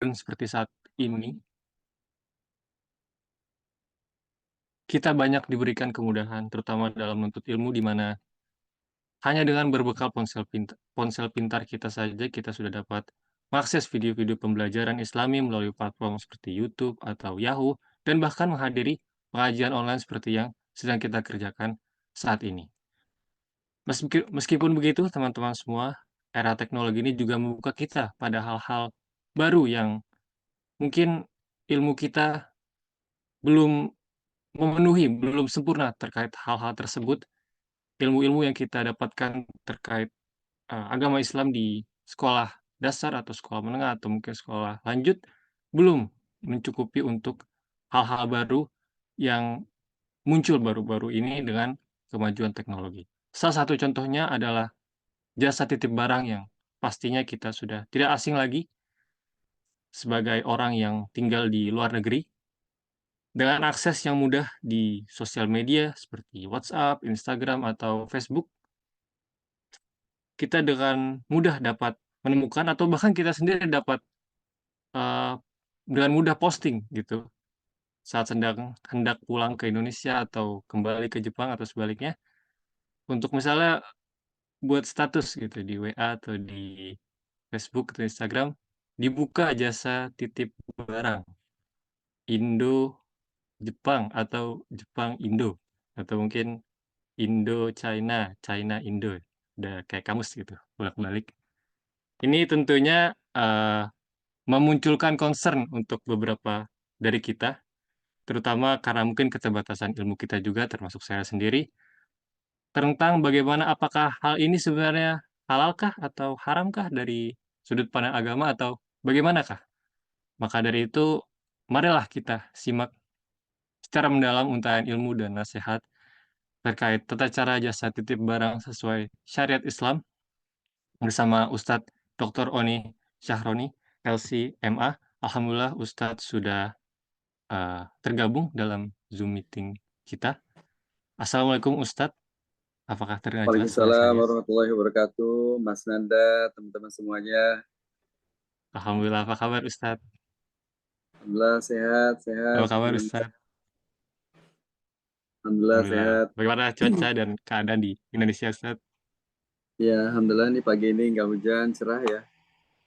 modern seperti saat ini, kita banyak diberikan kemudahan, terutama dalam menuntut ilmu, di mana hanya dengan berbekal ponsel pintar kita saja, kita sudah dapat mengakses video-video pembelajaran Islami melalui platform seperti YouTube atau Yahoo, dan bahkan menghadiri pengajian online seperti yang sedang kita kerjakan saat ini. Meskipun begitu, teman-teman semua, era teknologi ini juga membuka kita pada hal-hal baru yang mungkin ilmu kita belum memenuhi, belum sempurna terkait hal-hal tersebut. Ilmu-ilmu yang kita dapatkan terkait agama Islam di sekolah dasar atau sekolah menengah atau mungkin sekolah lanjut belum mencukupi untuk hal-hal baru yang muncul baru-baru ini dengan kemajuan teknologi. Salah satu contohnya adalah jasa titip barang yang pastinya kita sudah tidak asing lagi sebagai orang yang tinggal di luar negeri. Dengan akses yang mudah di sosial media seperti WhatsApp, Instagram, atau Facebook, kita dengan mudah dapat menemukan atau bahkan kita sendiri dapat eee, dengan mudah posting gitu, saat sedang hendak pulang ke Indonesia atau kembali ke Jepang atau sebaliknya, untuk misalnya buat status gitu di WA atau di Facebook atau Instagram, dibuka jasa titip barang Indo Jepang atau Jepang Indo, atau mungkin Indo China, China Indo, udah kayak kamus gitu, bolak-balik. Ini tentunya, memunculkan concern untuk beberapa dari kita, terutama karena mungkin keterbatasan ilmu kita juga, termasuk saya sendiri, tentang bagaimana apakah hal ini sebenarnya halalkah atau haramkah dari sudut pandang agama atau bagaimanakah? Maka dari itu, marilah kita simak secara mendalam untayan ilmu dan nasihat terkait tata cara jasa titip barang sesuai syariat Islam bersama Ustadz Dr. Oni Syahroni, LC MA. Alhamdulillah Ustadz sudah tergabung dalam Zoom meeting kita. Assalamualaikum Ustadz, apakah terdengar jelas suara Waalaikumsalam saya? warahmatullahi wabarakatuh, Mas Nanda, teman-teman semuanya. Alhamdulillah, apa kabar Ustadz? Alhamdulillah sehat, Apa sehat. kabar Ustadz? Alhamdulillah Alhamdulillah. sehat. Bagaimana cuaca dan keadaan di Indonesia Ustadz? Ya, alhamdulillah nih pagi ini nggak hujan, cerah ya.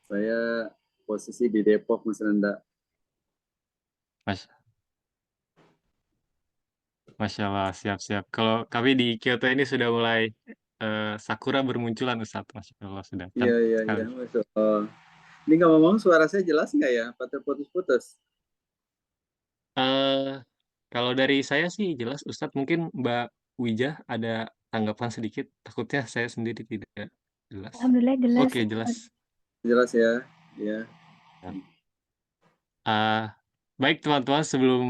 Saya posisi di Depok, Mas Nanda. Mas, Masya Allah, siap-siap. Kalau kami di Kyoto ini sudah mulai sakura bermunculan Ustadz, Masya Allah, sudah Iya, cantik iya, iya, sekali. Masya Allah. Ini ngomong suara saya jelas nggak ya? Apa terputus-putus? Eh, Kalau dari saya sih jelas, Ustadz. Mungkin Mbak Wijah ada tanggapan sedikit, takutnya saya sendiri tidak jelas. Alhamdulillah jelas. Oke, jelas. Jelas ya? Ya. Ya. Ah, Baik teman-teman, sebelum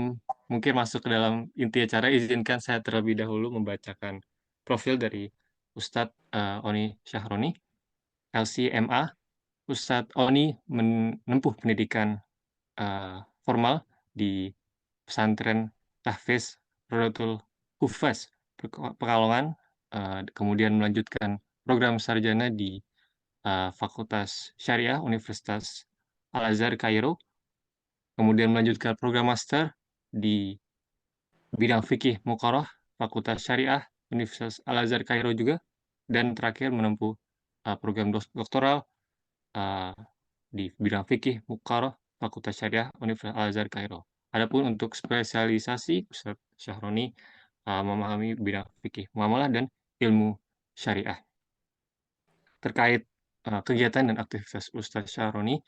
mungkin masuk ke dalam inti acara, izinkan saya terlebih dahulu membacakan profil dari Ustadz Oni Syahroni, LCMA. Ustadz Oni menempuh pendidikan formal di pesantren Tahfiz Rodatul Hufaz Pekalongan, kemudian melanjutkan program sarjana di Fakultas Syariah Universitas Al-Azhar Kairo, kemudian melanjutkan program master di bidang fikih muqarrah Fakultas Syariah Universitas Al-Azhar Kairo juga, dan terakhir menempuh program doktoral uh, di bidang fikih muqarrah Fakultas Syariah Universitas Al-Azhar Kairo. Adapun untuk spesialisasi, Ustadz Syahroni memahami bidang fikih muamalah dan ilmu syariah. Terkait kegiatan dan aktivitas Ustadz Syahroni,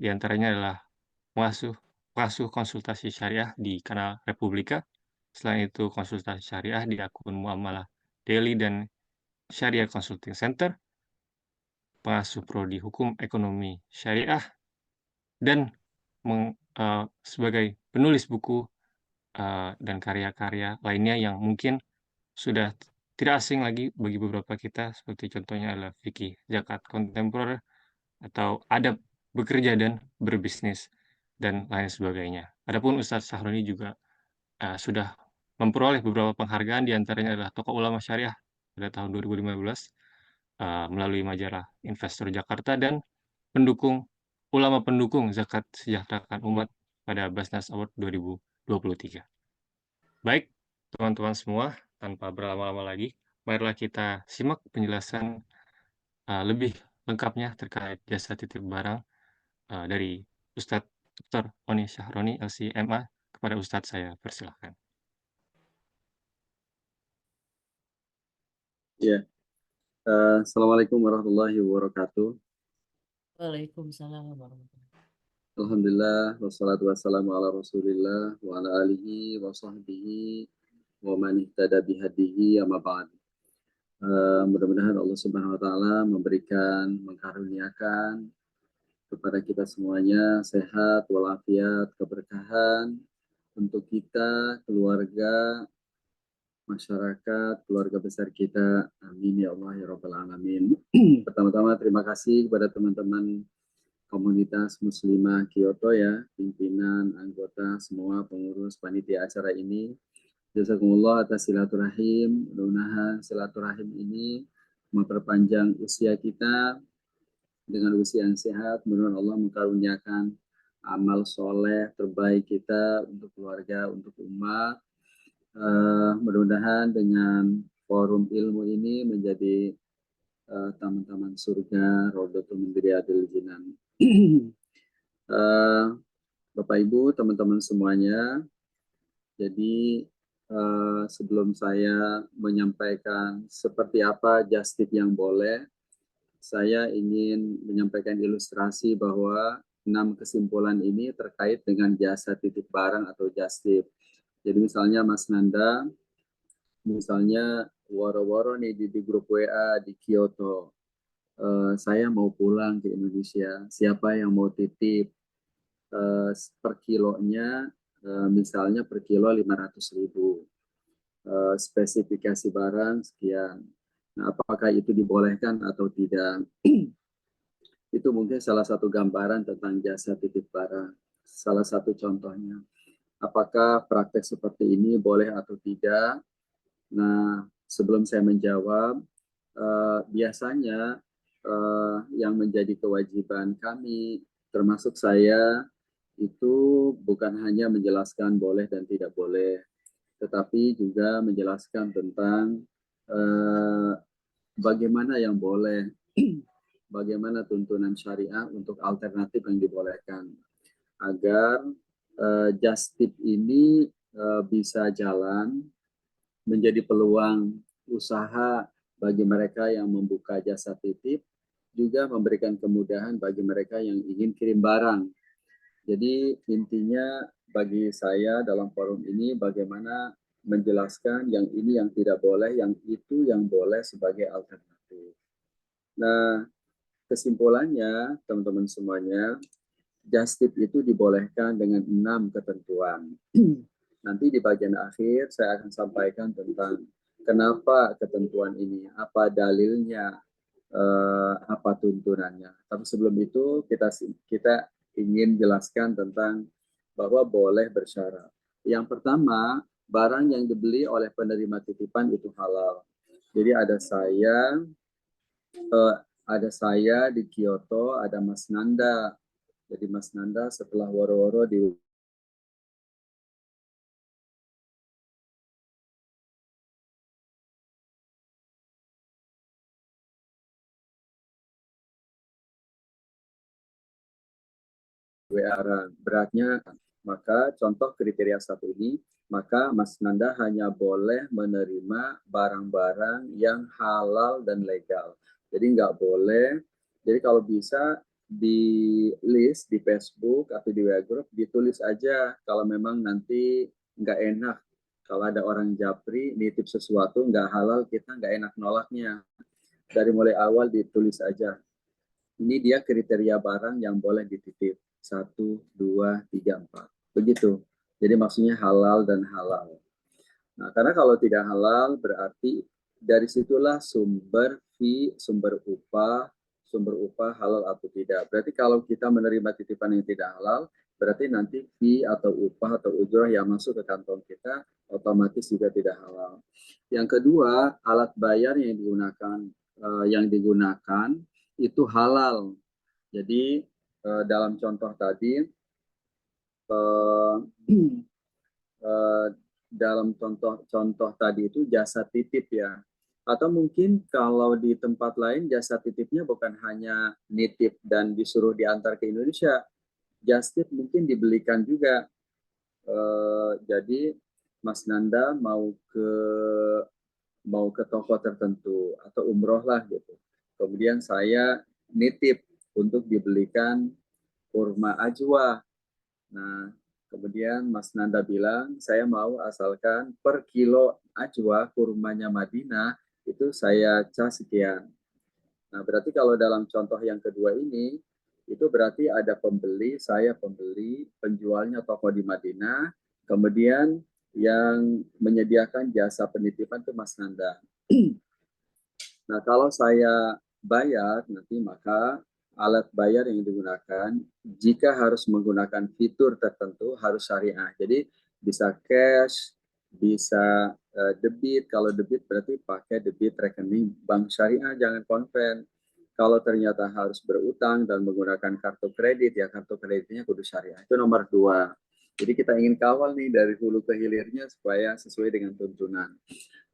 diantaranya adalah pengasuh pengasuh konsultasi syariah di kanal Republika. Selain itu, konsultasi syariah di akun Muamalah Daily dan Syariah Consulting Center, pengasuh prodi Hukum Ekonomi Syariah, dan sebagai penulis buku dan karya-karya lainnya yang mungkin sudah tidak asing lagi bagi beberapa kita, seperti contohnya adalah fikih zakat kontemporer atau adab bekerja dan berbisnis dan lain sebagainya. Adapun Ustadz Sahroni juga sudah memperoleh beberapa penghargaan, diantaranya adalah Tokoh Ulama Syariah pada tahun 2015 melalui majalah Investor Jakarta, dan pendukung ulama pendukung zakat sejahterakan umat pada Basnas Award 2023. Baik, teman-teman semua, tanpa berlama-lama lagi, marilah kita simak penjelasan lebih lengkapnya terkait jasa titip barang dari Ustadz Dr. Oni Syahroni, LC.MA. Kepada Ustadz saya persilahkan. Ya, Assalamualaikum warahmatullahi wabarakatuh. Waalaikumsalam warahmatullahi wabarakatuh. Alhamdulillah, wassalatu wassalamu ala rasulillah, wa ala alihi, wa sahbihi, wa man ihtada bihadihi, amma ba'd. Mudah-mudahan Allah Subhanahu wa Ta'ala mengkaruniakan kepada kita semuanya sehat, walafiat, keberkahan untuk kita, keluarga, masyarakat, keluarga besar kita. Amin ya Allah ya Rabbal Alamin. Pertama-tama terima kasih kepada teman-teman komunitas muslimah Kyoto ya, pimpinan, anggota, semua pengurus panitia acara ini. Jazakumullah atas silaturahim. Mudah-mudahan silaturahim ini memperpanjang usia kita dengan usia yang sehat. Mudah-mudahan Allah mengkaruniakan amal soleh terbaik kita untuk keluarga, untuk umat. Mudah-mudahan dengan forum ilmu ini menjadi taman-taman surga, Raudhatul min Riyadil Jinan. Bapak Ibu, teman-teman semuanya, jadi sebelum saya menyampaikan seperti apa just tip yang boleh, saya ingin menyampaikan ilustrasi bahwa 6 kesimpulan ini terkait dengan jasa titip barang atau just tip. Jadi misalnya Mas Nanda, misalnya woro-woro nih di grup WA di Kyoto, saya mau pulang ke Indonesia, siapa yang mau titip? Per kilonya, misalnya per kilo 500.000, spesifikasi barang sekian. Nah, apakah itu dibolehkan atau tidak? Itu mungkin salah satu gambaran tentang jasa titip barang. Salah satu contohnya. Apakah praktek seperti ini boleh atau tidak? Nah, sebelum saya menjawab, biasanya yang menjadi kewajiban kami, termasuk saya, itu bukan hanya menjelaskan boleh dan tidak boleh, tetapi juga menjelaskan tentang bagaimana yang boleh, bagaimana tuntunan syariah untuk alternatif yang dibolehkan, agar just tip ini bisa jalan, menjadi peluang usaha bagi mereka yang membuka jasa titip, juga memberikan kemudahan bagi mereka yang ingin kirim barang. Jadi intinya bagi saya dalam forum ini bagaimana menjelaskan yang ini yang tidak boleh, yang itu yang boleh sebagai alternatif. Nah, kesimpulannya teman-teman semuanya, just tip itu dibolehkan dengan 6 ketentuan. Nanti di bagian akhir saya akan sampaikan tentang kenapa ketentuan ini, apa dalilnya, apa tuntunannya. Tapi sebelum itu kita ingin jelaskan tentang bahwa boleh bersyarat. Yang pertama, barang yang dibeli oleh penerima titipan itu halal. Jadi ada saya di Kyoto, ada Mas Nanda. Jadi Mas Nanda setelah woro-woro di WA beratnya, maka contoh kriteria satu ini, maka Mas Nanda hanya boleh menerima barang-barang yang halal dan legal. Jadi nggak boleh, jadi kalau bisa di list di Facebook atau di WA Group ditulis aja kalau memang nanti nggak enak. Kalau ada orang japri nitip sesuatu nggak halal, kita nggak enak nolaknya. Dari mulai awal ditulis aja. Ini dia kriteria barang yang boleh dititip. 1, 2, 3, 4. Begitu. Jadi maksudnya halal dan halal. Nah, karena kalau tidak halal berarti dari situlah sumber fee, sumber upah halal atau tidak. Berarti kalau kita menerima titipan yang tidak halal, berarti nanti fee atau upah atau ujrah yang masuk ke kantong kita otomatis juga tidak halal. Yang kedua, alat bayar yang digunakan itu halal. Jadi dalam contoh tadi, eh, eh, dalam contoh tadi itu jasa titip ya. Atau mungkin kalau di tempat lain jasa titipnya bukan hanya nitip dan disuruh diantar ke Indonesia, just tip mungkin dibelikan juga. Jadi Mas Nanda mau ke toko tertentu atau umroh lah gitu. Kemudian saya nitip untuk dibelikan kurma ajwa. Nah, kemudian Mas Nanda bilang, saya mau asalkan per kilo ajwa kurmanya Madinah, itu saya cas sekian. Nah, berarti kalau dalam contoh yang kedua ini, itu berarti ada pembeli, saya pembeli, penjualnya toko di Madinah, kemudian yang menyediakan jasa penitipan itu Mas Nanda. Nah, kalau saya bayar nanti maka alat bayar yang digunakan jika harus menggunakan fitur tertentu harus syariah. Jadi bisa cash, bisa debit. Kalau debit berarti pakai debit rekening bank syariah, jangan konven. Kalau ternyata harus berutang dan menggunakan kartu kredit, ya kartu kreditnya kudu syariah. Itu nomor 2. Jadi kita ingin kawal nih dari hulu ke hilirnya supaya sesuai dengan tuntunan.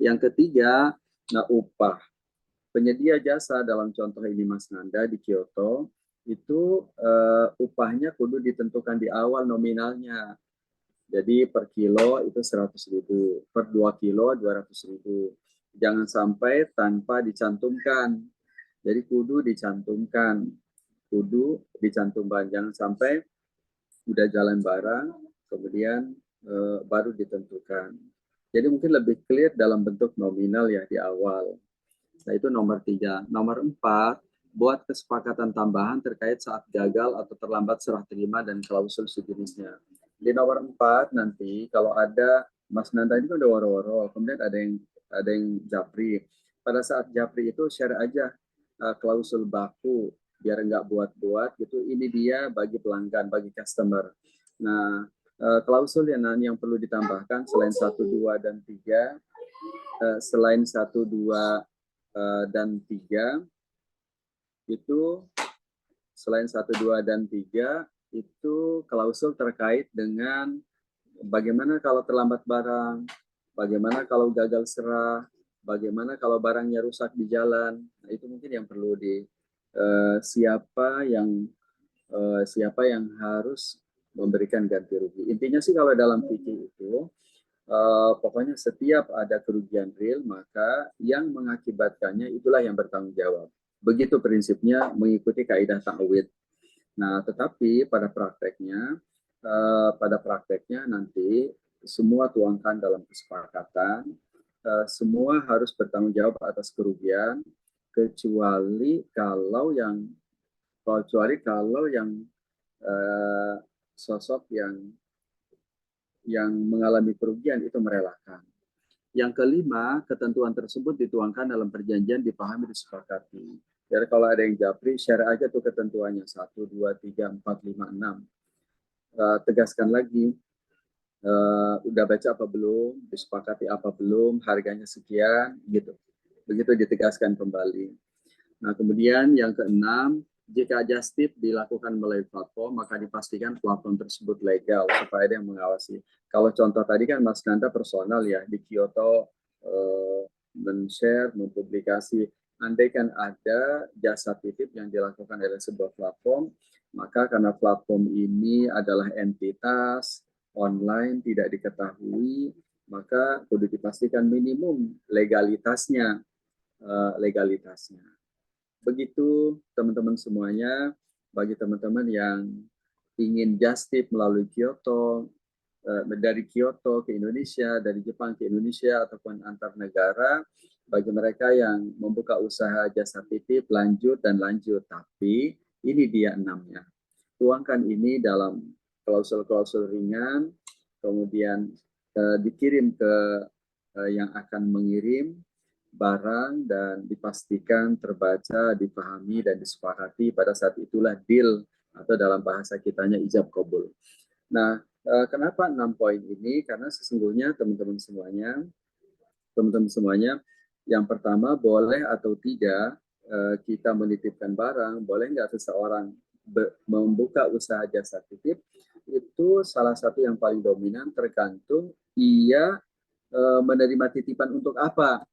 Yang ketiga, nah upah. Penyedia jasa dalam contoh ini Mas Nanda di Kyoto, itu upahnya kudu ditentukan di awal nominalnya. Jadi per kilo itu 100.000, per 2 kilo 200.000. Jangan sampai tanpa dicantumkan. Jadi kudu dicantumkan. Jangan sampai udah jalan barang, kemudian baru ditentukan. Jadi mungkin lebih clear dalam bentuk nominal ya di awal. Nah, itu nomor 3. Nomor 4, buat kesepakatan tambahan terkait saat gagal atau terlambat serah terima dan klausul sejenisnya. Di nomor 4 nanti kalau ada Mas Nanda ini kan udah woro-woro, kemudian ada yang japri. Pada saat japri itu share aja klausul baku biar nggak buat-buat gitu. Ini dia bagi pelanggan, bagi customer. Nah, klausul yang perlu ditambahkan selain 1, 2, dan 3, selain 1, 2, dan 3 itu selain 1, 2, dan 3 itu klausul terkait dengan bagaimana kalau terlambat barang, bagaimana kalau gagal serah, bagaimana kalau barangnya rusak di jalan. Nah, itu mungkin yang perlu siapa yang harus memberikan ganti rugi. Intinya sih kalau dalam fikih itu pokoknya setiap ada kerugian real, maka yang mengakibatkannya itulah yang bertanggung jawab. Begitu prinsipnya mengikuti kaidah ta'wid. Nah, tetapi pada prakteknya nanti semua tuangkan dalam kesepakatan, semua harus bertanggung jawab atas kerugian, kecuali kalau yang sosok yang mengalami kerugian itu merelakan. Yang kelima, ketentuan tersebut dituangkan dalam perjanjian, dipahami, disepakati. Jadi kalau ada yang japri, share aja tuh ketentuannya. 1, 2, 3, 4, 5, 6. Tegaskan lagi, udah baca apa belum, disepakati apa belum, harganya sekian, gitu. Begitu ditegaskan kembali. Nah, kemudian yang keenam, jika just tip dilakukan melalui platform, maka dipastikan platform tersebut legal supaya ada yang mengawasi. Kalau contoh tadi kan Mas Nanda personal ya, di Kyoto men-share, mempublikasi. Andai kan ada jasa titip yang dilakukan oleh sebuah platform, maka karena platform ini adalah entitas online tidak diketahui, maka perlu dipastikan minimum legalitasnya. Begitu teman-teman semuanya, bagi teman-teman yang ingin just tip melalui Kyoto, dari Kyoto ke Indonesia, dari Jepang ke Indonesia, ataupun antar negara, bagi mereka yang membuka usaha jasa titip lanjut dan lanjut, tapi ini dia 6-nya. Tuangkan ini dalam klausul-klausul ringan, kemudian dikirim ke yang akan mengirim barang dan dipastikan terbaca, dipahami, dan disepakati. Pada saat itulah deal atau dalam bahasa kitanya ijab kabul. Nah, kenapa 6 poin ini? Karena sesungguhnya teman-teman semuanya, yang pertama boleh atau tidak kita menitipkan barang, boleh nggak seseorang membuka usaha jasa titip, itu salah satu yang paling dominan tergantung ia menerima titipan untuk apa.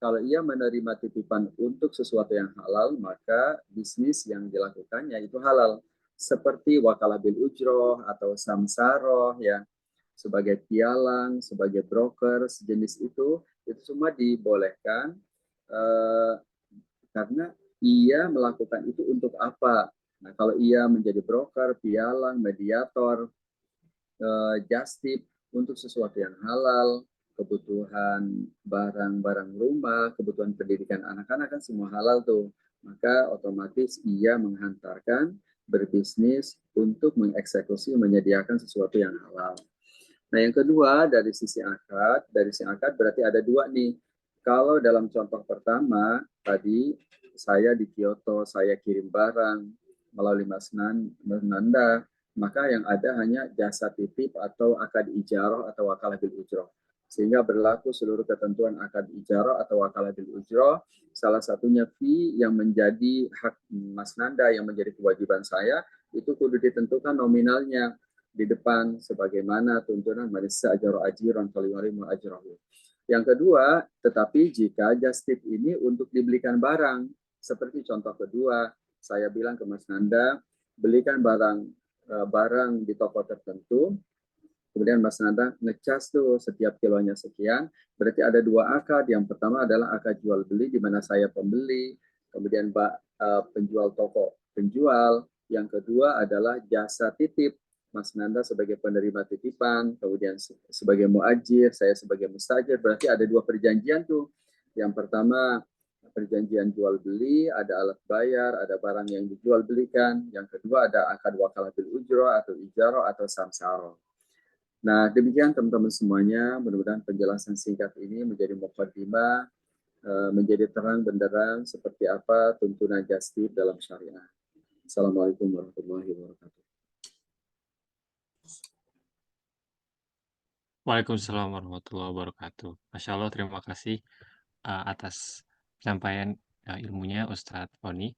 Kalau ia menerima titipan untuk sesuatu yang halal, maka bisnis yang dilakukannya itu halal. Seperti wakalah bil ujroh atau samsaroh, ya, sebagai pialang, sebagai broker, sejenis itu semua dibolehkan eh, karena ia melakukan itu untuk apa. Nah, kalau ia menjadi broker, pialang, mediator, just tip untuk sesuatu yang halal, kebutuhan barang-barang rumah, kebutuhan pendidikan anak-anak kan semua halal tuh. Maka otomatis ia menghantarkan berbisnis untuk mengeksekusi menyediakan sesuatu yang halal. Nah, yang kedua dari sisi akad berarti ada dua nih. Kalau dalam contoh pertama tadi saya di Kyoto, saya kirim barang melalui Mas Nanda, maka yang ada hanya jasa titip atau akad ijarah atau wakalah bil ujroh. Sehingga berlaku seluruh ketentuan akad ijarah atau wakalah bil ujroh. Salah satunya fee yang menjadi hak Mas Nanda, yang menjadi kewajiban saya, itu kudu ditentukan nominalnya di depan sebagaimana tuntunan manis ajaro ajiran kalimarimul ajrahu. Yang kedua, tetapi jika just tip ini untuk dibelikan barang, seperti contoh kedua, saya bilang ke Mas Nanda, belikan barang di toko tertentu, kemudian Mas Nanda ngecas tuh setiap kilonya sekian, berarti ada dua akad. Yang pertama adalah akad jual beli di mana saya pembeli, kemudian penjual toko penjual. Yang kedua adalah jasa titip, Mas Nanda sebagai penerima titipan, kemudian sebagai muajir, saya sebagai mustajir. Berarti ada dua perjanjian tuh. Yang pertama perjanjian jual beli, ada alat bayar, ada barang yang dijual belikan. Yang kedua ada akad wakalah bil ujroh atau ijarah atau samsaro. Nah, demikian teman-teman semuanya. Mudah-mudahan penjelasan singkat ini menjadi mukadimah, menjadi terang benderang seperti apa tuntunan just tip dalam syariah. Assalamualaikum warahmatullahi wabarakatuh. Waalaikumsalam warahmatullahi wabarakatuh. Masya Allah, terima kasih atas penyampaian ilmunya Ustadz Oni.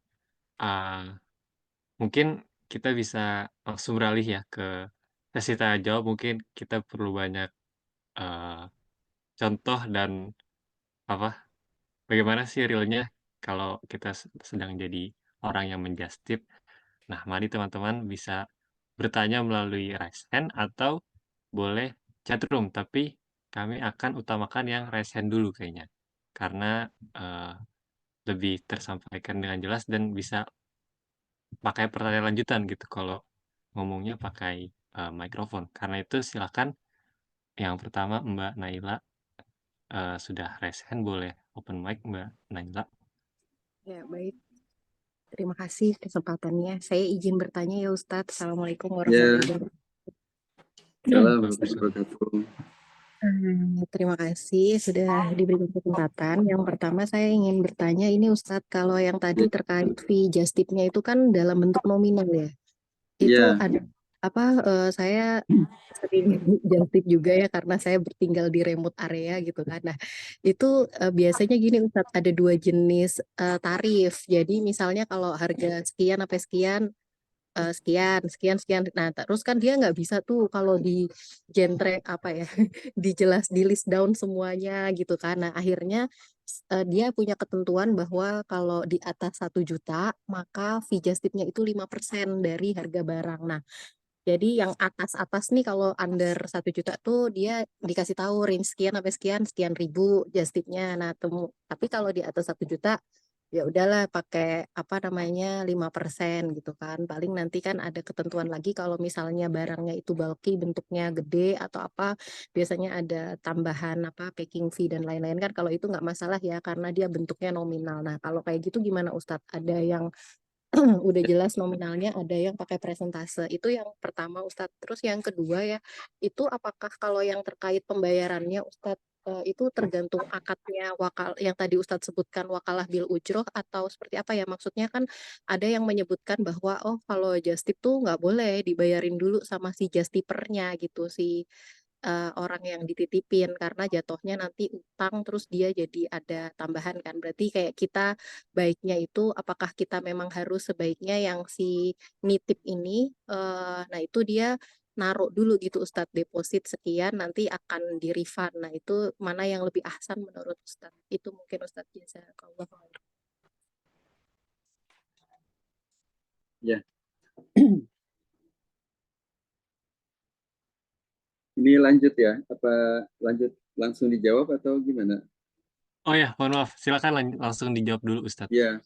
Mungkin kita bisa langsung beralih ya ke sesi tanya jawab. Mungkin kita perlu banyak uh, contoh dan apa bagaimana sih realnya kalau kita sedang jadi orang yang menjustip. Nah, mari teman-teman bisa bertanya melalui raise hand atau boleh chatroom, tapi kami akan utamakan yang raise hand dulu kayaknya. Karena lebih tersampaikan dengan jelas dan bisa pakai pertanyaan lanjutan gitu kalau ngomongnya pakai mikrofon. Karena itu silakan yang pertama Mbak Naila sudah raise hand, boleh open mic Mbak Naila. Ya, baik. Terima kasih kesempatannya. Saya izin bertanya ya Ustadz. Assalamualaikum warahmatullahi wabarakatuh. Assalamualaikum warahmatullahi wabarakatuh. Terima kasih sudah diberikan kesempatan. Yang pertama saya ingin bertanya ini Ustadz, kalau yang tadi terkait fee just tip-nya itu kan dalam bentuk nominal ya. Itu ada apa saya sering just tip juga ya karena saya bertinggal di remote area gitu kan. Nah, itu biasanya gini Ustadz, ada dua jenis tarif. Jadi misalnya kalau harga sekian sampai sekian sekian. Nah, terus kan dia nggak bisa tuh kalau di genre apa ya, dijelas di list down semuanya gitu kan. Nah, akhirnya dia punya ketentuan bahwa kalau di atas 1 juta maka fee just tip-nya itu 5% dari harga barang. Nah, jadi yang atas-atas nih kalau under 1 juta tuh dia dikasih tahu range sekian sampai sekian ribu just tip-nya. Nah, tapi kalau di atas 1 juta ya udahlah pakai apa namanya 5% gitu kan. Paling nanti kan ada ketentuan lagi kalau misalnya barangnya itu bulky, bentuknya gede atau apa, biasanya ada tambahan apa packing fee dan lain-lain kan. Kalau itu nggak masalah ya karena dia bentuknya nominal. Nah, kalau kayak gitu gimana Ustadz? Ada yang udah jelas nominalnya, ada yang pakai presentase. Itu yang pertama Ustadz. Terus yang kedua ya, itu apakah kalau yang terkait pembayarannya Ustadz itu tergantung akadnya yang tadi Ustadz sebutkan wakalah bil ujroh atau seperti apa ya? Maksudnya kan ada yang menyebutkan bahwa oh kalau just tip tuh nggak boleh dibayarin dulu sama si just tipernya gitu, si orang yang dititipin, karena jatuhnya nanti utang terus dia jadi ada tambahan kan. Berarti kayak kita baiknya itu apakah kita memang harus sebaiknya yang si nitip ini, nah itu dia naruh dulu gitu Ustadz, deposit sekian nanti akan di refund. Nah itu mana yang lebih ahsan menurut Ustadz? Itu mungkin Ustadz jazakallah khair. Ya, ini lanjut ya? Apa lanjut langsung dijawab atau gimana? Oh ya, mohon maaf. Silakan langsung dijawab dulu, Ustadz. Ya,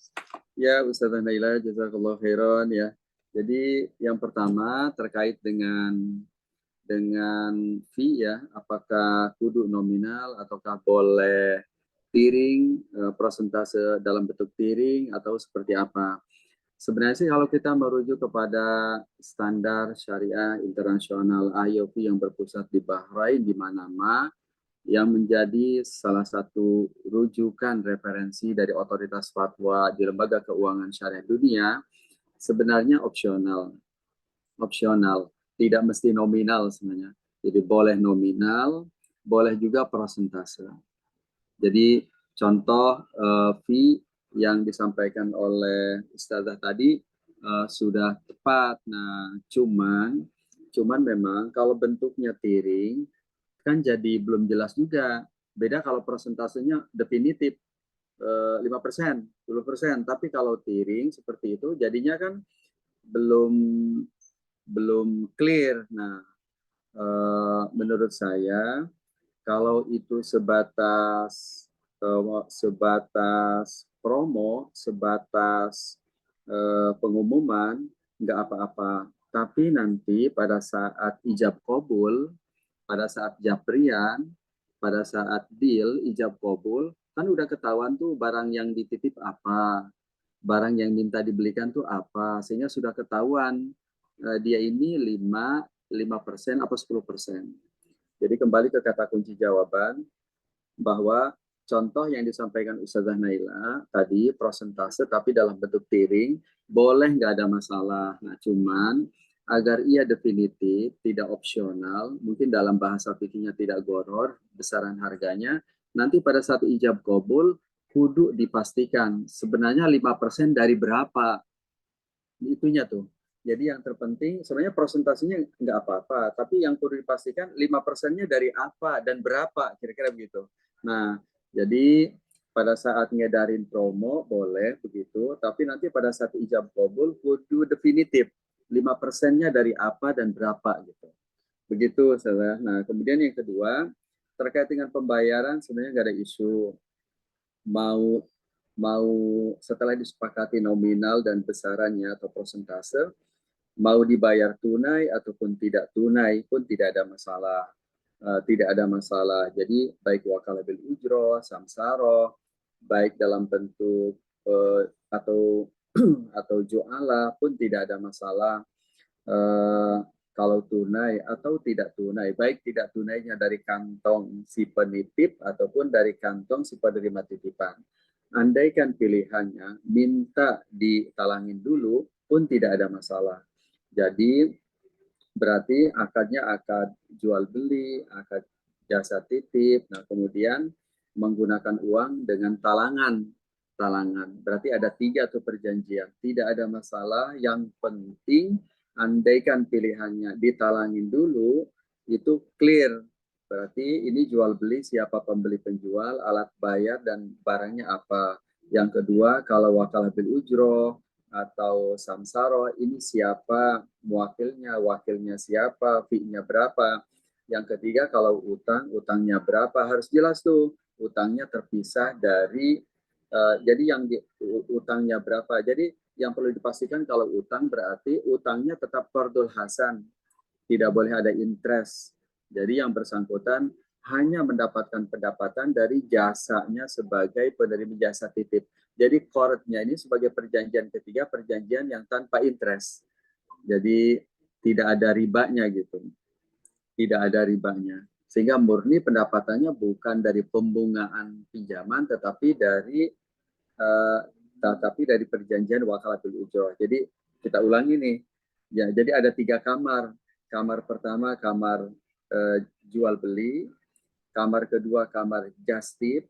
ya Ustazah Naila, jazakallah khairan ya. Jadi yang pertama terkait dengan fee ya, apakah kudu nominal ataukah boleh tiring, persentase dalam bentuk tiring atau seperti apa. Sebenarnya sih kalau kita merujuk kepada standar syariah internasional IOP yang berpusat di Bahrain di Manama, yang menjadi salah satu rujukan referensi dari otoritas fatwa di lembaga keuangan syariah dunia, sebenarnya opsional, tidak mesti nominal sebenarnya. Jadi boleh nominal, boleh juga persentase. Jadi contoh fee yang disampaikan oleh Ustazah tadi sudah tepat. Nah, cuman memang kalau bentuknya tiring kan jadi belum jelas juga. Beda kalau persentasenya definitif 5%, 10%. Tapi kalau tiring seperti itu jadinya kan belum belum clear. Nah, menurut saya kalau itu sebatas promo, sebatas pengumuman, nggak apa-apa. Tapi nanti pada saat ijab kabul, pada saat japrian, pada saat deal, ijab kabul, kan udah ketahuan tuh barang yang dititip apa, barang yang minta dibelikan tuh apa, sehingga sudah ketahuan dia ini 5% atau 10%. Jadi kembali ke kata kunci jawaban, bahwa contoh yang disampaikan Ustazah Naila tadi, prosentase tapi dalam bentuk tiring, boleh nggak ada masalah. Nah, cuman agar ia definitif, tidak opsional, mungkin dalam bahasa fikihnya tidak goror, besaran harganya, nanti pada saat ijab kabul, kudu dipastikan sebenarnya 5% dari berapa, itunya tuh. Jadi yang terpenting sebenarnya presentasinya nggak apa-apa, tapi yang perlu dipastikan 5%-nya dari apa dan berapa, kira-kira begitu. Nah, jadi pada saat ngedarin promo boleh begitu, tapi nanti pada saat ijab kabul kudu definitif 5%-nya dari apa dan berapa gitu. Begitu, saudara. Nah, kemudian yang kedua terkait dengan pembayaran sebenarnya nggak ada isu. Mau setelah disepakati nominal dan besarannya atau persentase, mau dibayar tunai ataupun tidak tunai pun tidak ada masalah. Tidak ada masalah. Jadi baik wakalah bil ujroh, samsaroh, baik dalam bentuk atau atau ju'ala pun tidak ada masalah. Kalau tunai atau tidak tunai, baik tidak tunainya dari kantong si penitip ataupun dari kantong si penerima titipan. Andaikan pilihannya minta ditalangin dulu pun tidak ada masalah. Jadi berarti akadnya akad jual beli, akad jasa titip. Nah, kemudian menggunakan uang dengan talangan. Berarti ada 3 tuh perjanjian. Tidak ada masalah. Yang penting andaikan pilihannya ditalangin dulu, itu clear. Berarti ini jual beli, siapa pembeli penjual, alat bayar, dan barangnya apa. Yang kedua, kalau wakalah bil ujroh atau samsaro, ini siapa wakilnya siapa, fee-nya berapa. Yang ketiga, kalau utangnya berapa, harus jelas tuh. Utangnya terpisah dari, jadi yang utangnya berapa. Jadi yang perlu dipastikan kalau utang berarti utangnya tetap qardul hasan, tidak boleh ada interest. Jadi yang bersangkutan hanya mendapatkan pendapatan dari jasanya sebagai penerima jasa titip. Jadi qardnya ini sebagai perjanjian ketiga, perjanjian yang tanpa interest. Jadi tidak ada ribanya gitu. Tidak ada ribanya. Sehingga murni pendapatannya bukan dari pembungaan pinjaman, tetapi dari perjanjian wakalatul ujroh. Jadi kita ulangi nih. Ya, jadi ada 3 kamar. Kamar pertama kamar jual beli, kamar kedua kamar just tip,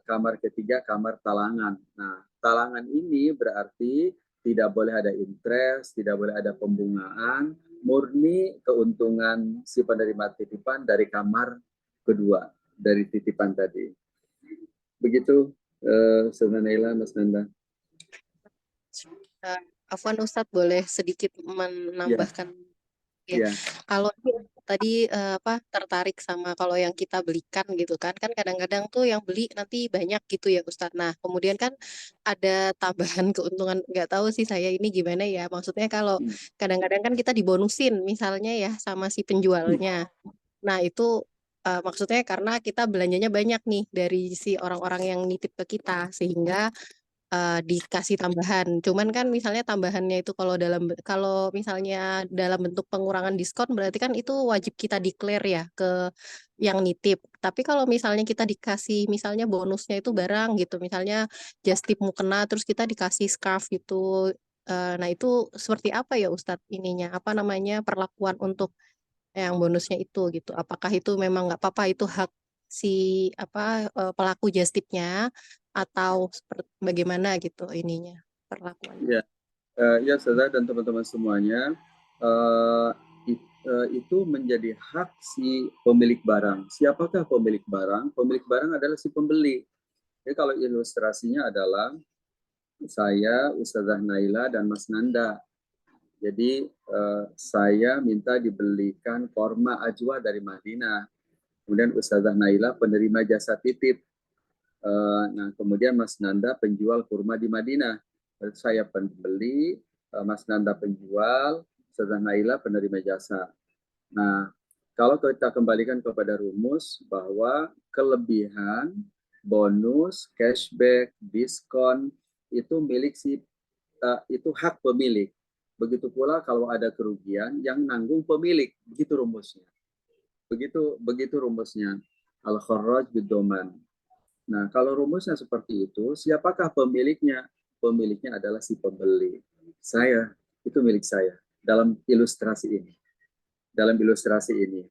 kamar ketiga kamar talangan. Nah, talangan ini berarti tidak boleh ada interest, tidak boleh ada pembungaan, murni keuntungan si penerima titipan dari kamar kedua, dari titipan tadi. Begitu, Saudara Naila, Mas Nanda. Afwan Ustadz, boleh sedikit Ya, menambahkan ya. ya. Kalau tadi tertarik sama kalau yang kita belikan gitu kan kadang-kadang tuh yang beli nanti banyak gitu ya Ustadz. Nah kemudian kan ada tambahan keuntungan, nggak tahu sih saya ini gimana ya. Maksudnya kalau kadang-kadang kan kita dibonusin misalnya ya sama si penjualnya. Nah itu maksudnya karena kita belanjanya banyak nih dari si orang-orang yang nitip ke kita sehingga dikasih tambahan. Cuman kan misalnya tambahannya itu kalau misalnya dalam bentuk pengurangan diskon berarti kan itu wajib kita declare ya ke yang nitip. Tapi kalau misalnya kita dikasih misalnya bonusnya itu barang gitu, misalnya just tip mukena terus kita dikasih scarf gitu. Nah itu seperti apa ya Ustadz ininya? Apa namanya perlakuan untuk yang bonusnya itu gitu? Apakah itu memang nggak apa-apa itu hak si pelaku just tipnya atau bagaimana gitu ininya perlakuannya? Ya, ya saudara dan teman-teman semuanya, itu menjadi hak si pemilik barang. Siapakah pemilik barang? Pemilik barang adalah si pembeli. Jadi kalau ilustrasinya adalah saya, Ustazah Naila, dan Mas Nanda. Jadi saya minta dibelikan korma ajwa dari Madinah. Kemudian Ustazah Naila penerima jasa titip. Nah, kemudian Mas Nanda penjual kurma di Madinah. Saya pembeli, Mas Nanda penjual, Ustazah Naila penerima jasa. Nah, kalau kita kembalikan kepada rumus bahwa kelebihan, bonus, cashback, diskon itu milik itu hak pemilik. Begitu pula kalau ada kerugian yang nanggung pemilik, begitu rumusnya. Begitu rumusnya. Al-kharraj bid-doman. Nah, kalau rumusnya seperti itu, siapakah pemiliknya? Pemiliknya adalah si pembeli. Saya, itu milik saya dalam ilustrasi ini.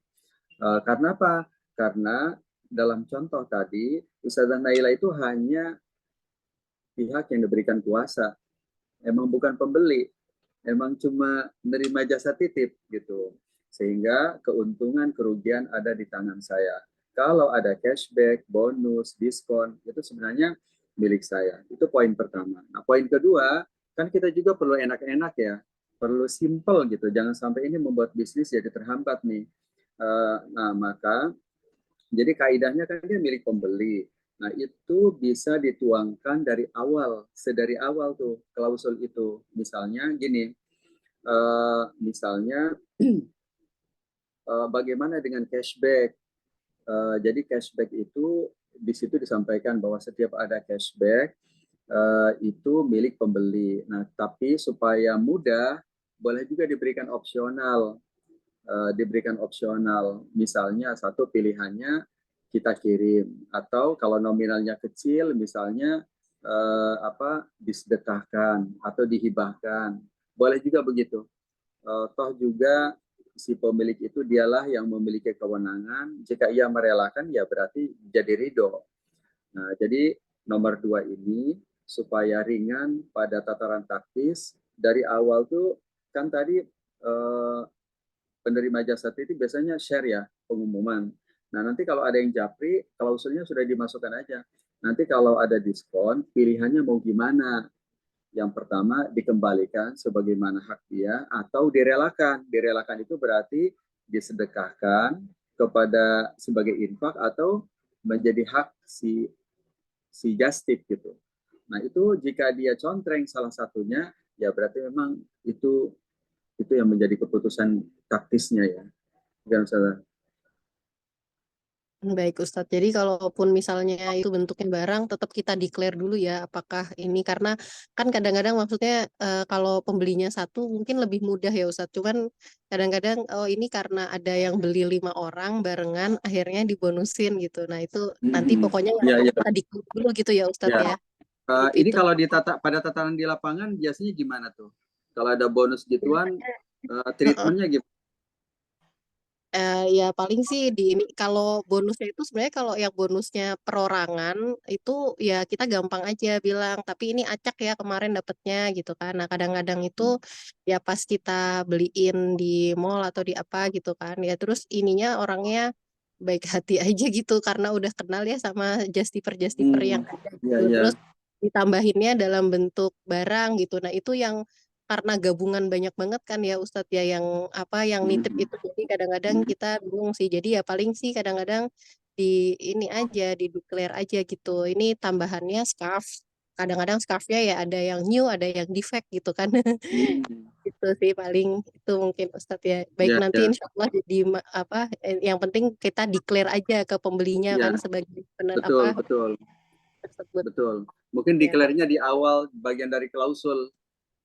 Karena apa? Karena dalam contoh tadi, Ustazah Naila itu hanya pihak yang diberikan kuasa. Emang bukan pembeli. Emang cuma menerima jasa titip gitu. Sehingga keuntungan kerugian ada di tangan saya. Kalau ada cashback, bonus, diskon, itu sebenarnya milik saya. Itu poin pertama. Nah, poin kedua, kan kita juga perlu enak-enak ya. Perlu simple gitu. Jangan sampai ini membuat bisnis jadi terhambat nih. Nah, maka jadi kaidahnya kan dia milik pembeli. Nah, itu bisa dituangkan dari awal, sedari awal tuh klausul itu. Misalnya gini, misalnya bagaimana dengan cashback? Jadi cashback itu di situ disampaikan bahwa setiap ada cashback itu milik pembeli. Nah, tapi supaya mudah, boleh juga diberikan opsional. Misalnya satu pilihannya kita kirim, atau kalau nominalnya kecil misalnya disedekahkan atau dihibahkan, boleh juga begitu. Toh juga si pemilik itu dialah yang memiliki kewenangan, jika ia merelakan ya berarti jadi ridho. Nah, jadi nomor 2 ini supaya ringan pada tataran taktis dari awal tuh kan tadi penerima jasa titip biasanya share ya, pengumuman. Nah, nanti kalau ada yang japri, klausulnya sudah dimasukkan aja. Nanti kalau ada diskon, pilihannya mau gimana? Yang pertama, dikembalikan sebagaimana hak dia atau direlakan. Direlakan itu berarti disedekahkan kepada sebagai infak atau menjadi hak si just tip gitu. Nah, itu jika dia contreng salah satunya, ya berarti memang itu yang menjadi keputusan taktisnya ya. Jangan salah. Baik Ustadz, jadi kalaupun misalnya itu bentuknya barang, tetap kita declare dulu ya, apakah ini karena kan kadang-kadang maksudnya kalau pembelinya satu mungkin lebih mudah ya Ustadz, cuman kadang-kadang ini karena ada yang beli 5 orang barengan, akhirnya dibonusin gitu. Nah itu nanti pokoknya Ya, ya. kita declare dulu gitu ya Ustadz ya. Ini kalau pada tataran di lapangan biasanya gimana tuh? Kalau ada bonus gituan, treatmentnya gimana? Ya paling sih di ini kalau bonusnya itu sebenarnya kalau yang bonusnya perorangan itu ya kita gampang aja bilang tapi ini acak ya kemarin dapetnya gitu kan. Nah kadang-kadang itu ya pas kita beliin di mall atau di apa gitu kan ya terus ininya orangnya baik hati aja gitu karena udah kenal ya sama justiper yang ada Ya, gitu. ya. Terus ditambahinnya dalam bentuk barang gitu. Nah itu yang karena gabungan banyak banget kan ya Ustadz ya yang apa yang nitip itu jadi kadang-kadang kita bingung sih jadi ya paling sih kadang-kadang di ini aja di declare aja gitu ini tambahannya scarf kadang-kadang scarfnya ya ada yang new ada yang defect gitu kan itu sih paling itu mungkin Ustadz ya baik Ya, nanti ya, insya Allah jadi apa yang penting kita declare aja ke pembelinya ya. kan sebagai benar Betul, apa betul, tersebut betul. Mungkin ya. declare-nya di awal bagian dari klausul.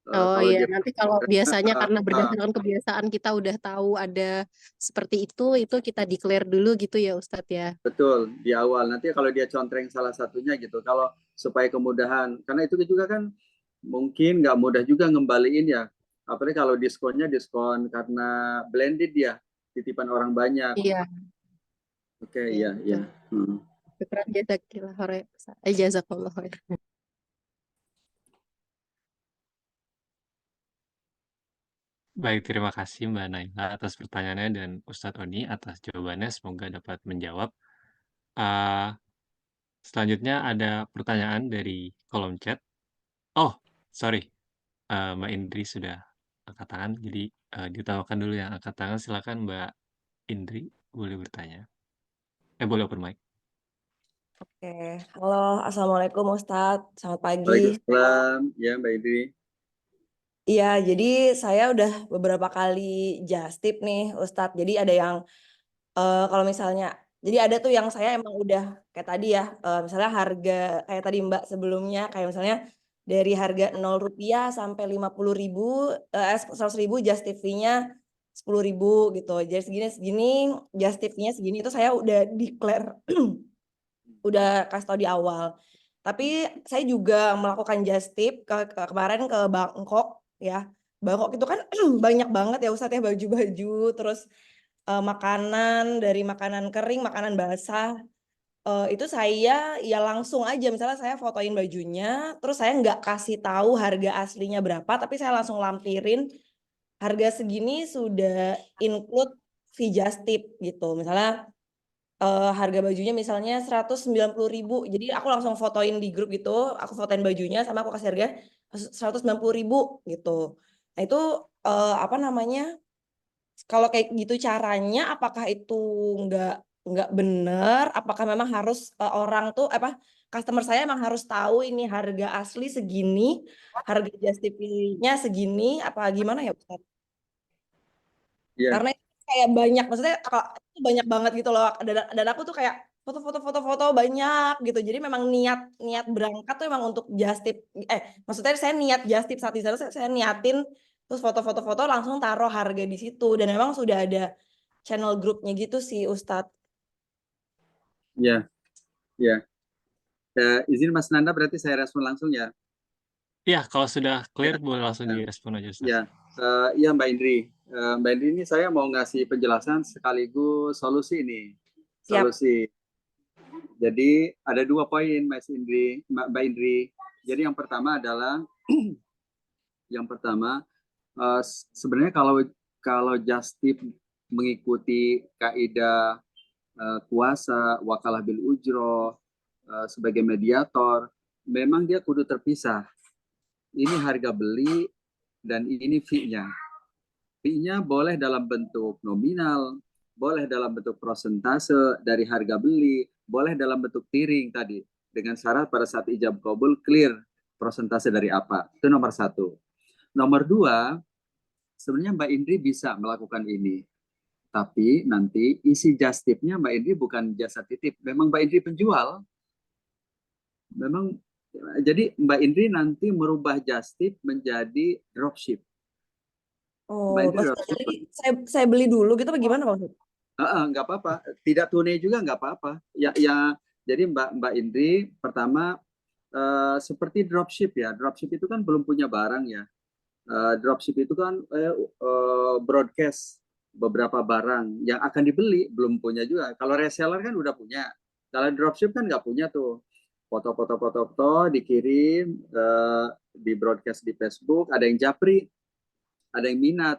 Oh Kalau iya, dia nanti kalau biasanya karena ah, berdasarkan kebiasaan kita udah tahu ada seperti itu kita declare dulu gitu ya Ustadz ya. betul di awal. Nanti kalau dia contreng salah satunya gitu, kalau supaya kemudahan, karena itu juga kan mungkin nggak mudah juga ngembaliin ya. Apalagi kalau diskonnya diskon karena blended ya, titipan orang banyak. Iya, Oke, iya iya, iya. betul. Hmm. Syukran jazakillah khair. Jazakallah khair. Baik, terima kasih Mbak Naila atas pertanyaannya dan Ustadz Oni atas jawabannya. Semoga dapat menjawab. Eh, Selanjutnya ada pertanyaan dari kolom chat. Oh, sorry. Mbak Indri sudah angkat tangan, jadi diutamakan dulu yang angkat tangan. Silakan Mbak Indri, boleh bertanya. Boleh open mic. Oke, halo, Assalamualaikum Ustadz, selamat pagi. Waalaikumsalam, ya Mbak Idri. Iya, jadi saya udah beberapa kali just tip nih Ustadz, jadi ada yang kalau misalnya, jadi ada tuh yang saya emang udah kayak tadi ya, misalnya harga kayak tadi Mbak sebelumnya, kayak misalnya dari harga 0 rupiah sampai 50.000, 100.000 just tip fee-nya 10.000 gitu, jadi segini just tip fee-nya segini, itu saya udah declare udah kasih tau di awal. Tapi saya juga melakukan just tip kemarin ke Bangkok ya. Bangkok itu kan banyak banget ya Ustadz ya baju-baju, terus makanan dari makanan kering, makanan basah. Itu saya ya langsung aja misalnya saya fotoin bajunya, terus saya nggak kasih tahu harga aslinya berapa, tapi saya langsung lampirin harga segini sudah include fee just tip gitu. Misalnya harga bajunya misalnya 190.000. Jadi aku langsung fotoin di grup gitu, aku fotoin bajunya sama aku kasih harga 190.000 gitu. Nah itu apa namanya? Kalau kayak gitu caranya, apakah itu nggak benar? Apakah memang harus orang tuh apa customer saya emang harus tahu ini harga asli segini, harga justifinya segini, apa gimana ya Ustaz? Ya, Karena itu kayak banyak, maksudnya kalau itu banyak banget gitu loh. Dan aku tuh kayak foto-foto banyak gitu. Jadi memang niat niat berangkat tuh emang untuk just tip. Maksudnya saya niat just tip saat di sana saya niatin terus foto-foto langsung taruh harga di situ. Dan memang sudah ada channel grupnya gitu sih Ustadz. ya, ya. Izin Mas Nanda berarti saya respon langsung ya. Iya, kalau sudah clear Ya, boleh langsung ya. direspon aja Ustaz. Ya, ya Mbak Indri. Mbak Indri ini saya mau ngasih penjelasan sekaligus solusi nih. Siap. Solusi. Jadi ada 2 poin Mbak Indri. Jadi yang pertama adalah sebenarnya kalau just tip mengikuti kaidah kuasa, wakalah bil ujroh sebagai mediator, memang dia kudu terpisah. Ini harga beli dan ini fee-nya. Fee-nya boleh dalam bentuk nominal, boleh dalam bentuk prosentase dari harga beli, boleh dalam bentuk tiring tadi. Dengan syarat pada saat ijab kabul clear prosentase dari apa. Itu nomor 1. Nomor 2, sebenarnya Mbak Indri bisa melakukan ini. Tapi nanti isi just tip-nya Mbak Indri bukan jasa titip. Memang Mbak Indri penjual. Memang jadi Mbak Indri nanti merubah just tip menjadi dropship. Oh, Mbak Indri maksudnya dropship. jadi saya beli dulu gitu bagaimana Pak Ustadz? Nggak apa-apa. Tidak tunai juga nggak apa-apa. Jadi Mbak Indri pertama seperti dropship ya. Dropship itu kan belum punya barang ya. Dropship itu kan broadcast beberapa barang yang akan dibeli, belum punya juga. Kalau reseller kan udah punya. Kalau dropship kan nggak punya tuh. Foto-foto dikirim, di broadcast di Facebook, ada yang japri, ada yang minat,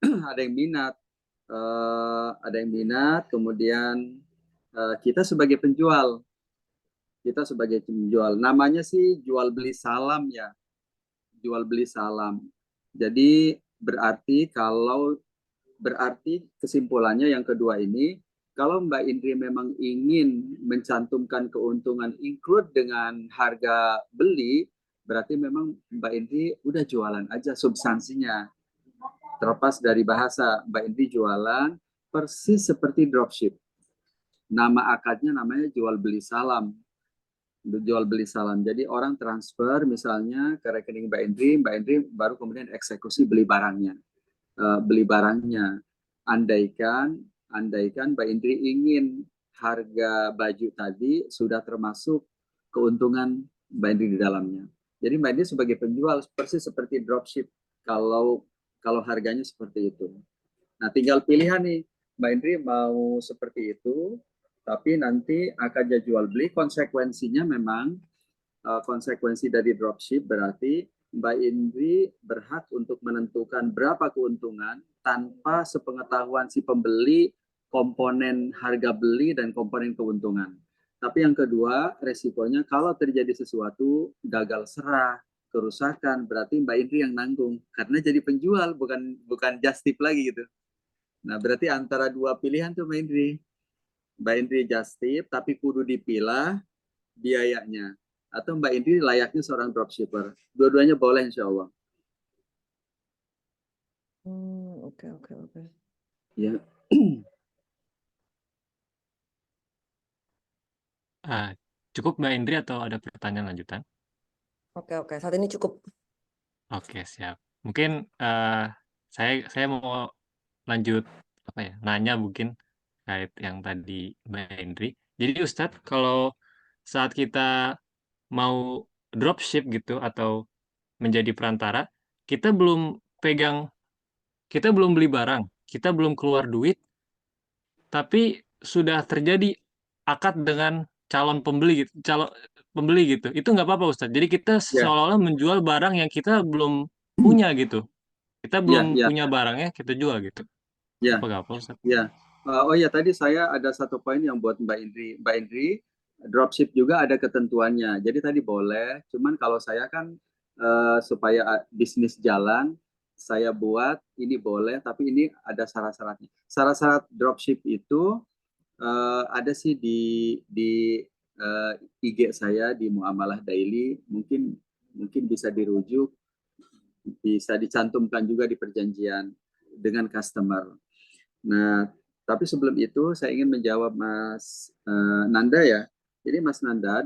ada yang minat, kemudian kita sebagai penjual, namanya sih jual beli salam ya, jual beli salam. Jadi berarti kesimpulannya yang kedua ini, kalau Mbak Indri memang ingin mencantumkan keuntungan include dengan harga beli, berarti memang Mbak Indri udah jualan aja substansinya. Terlepas dari bahasa, Mbak Indri jualan persis seperti dropship. Nama akadnya namanya jual beli salam. Jual beli salam. Jadi orang transfer misalnya ke rekening Mbak Indri baru kemudian eksekusi beli barangnya. Andaikan Mbak Indri ingin harga baju tadi sudah termasuk keuntungan Mbak Indri di dalamnya. Jadi Mbak Indri sebagai penjual persis seperti dropship kalau harganya seperti itu. Nah, tinggal pilihan nih, Mbak Indri mau seperti itu, tapi nanti akan jual beli, konsekuensinya memang konsekuensi dari dropship berarti Mbak Indri berhak untuk menentukan berapa keuntungan tanpa sepengetahuan si pembeli komponen harga beli dan komponen keuntungan. Tapi yang kedua, resikonya kalau terjadi sesuatu gagal serah, kerusakan, berarti Mbak Indri yang nanggung karena jadi penjual, bukan just tip lagi gitu. Nah, berarti antara dua pilihan tuh Mbak Indri. Mbak Indri just tip tapi kudu dipilah biayanya. Atau Mbak Indri layaknya seorang dropshipper. Dua-duanya boleh insya Allah. Oke. Ya. Cukup Mbak Indri atau ada pertanyaan lanjutan? Oke. Saat ini cukup. Oke, siap. Mungkin saya mau lanjut nanya mungkin kait yang tadi Mbak Indri. Jadi Ustadz, kalau saat kita mau dropship gitu atau menjadi perantara, kita belum beli barang, kita belum keluar duit, tapi sudah terjadi akad dengan calon pembeli gitu. Itu nggak apa-apa Ustadz. Jadi kita Ya. seolah-olah menjual barang yang kita belum punya gitu. Kita belum Ya. punya barangnya, kita jual gitu. Ya. Apa nggak apa Ustadz? Ya. Oh ya, tadi saya ada satu poin yang buat Mbak Indri. Mbak Indri, dropship juga ada ketentuannya. Jadi tadi boleh, cuman kalau saya kan supaya bisnis jalan, saya buat ini boleh, tapi ini ada syarat-syaratnya. Syarat-syarat dropship itu ada sih di IG saya di Muamalah Daily, mungkin bisa dirujuk, bisa dicantumkan juga di perjanjian dengan customer. Nah, tapi sebelum itu saya ingin menjawab Mas Nanda ya. Jadi Mas Nanda,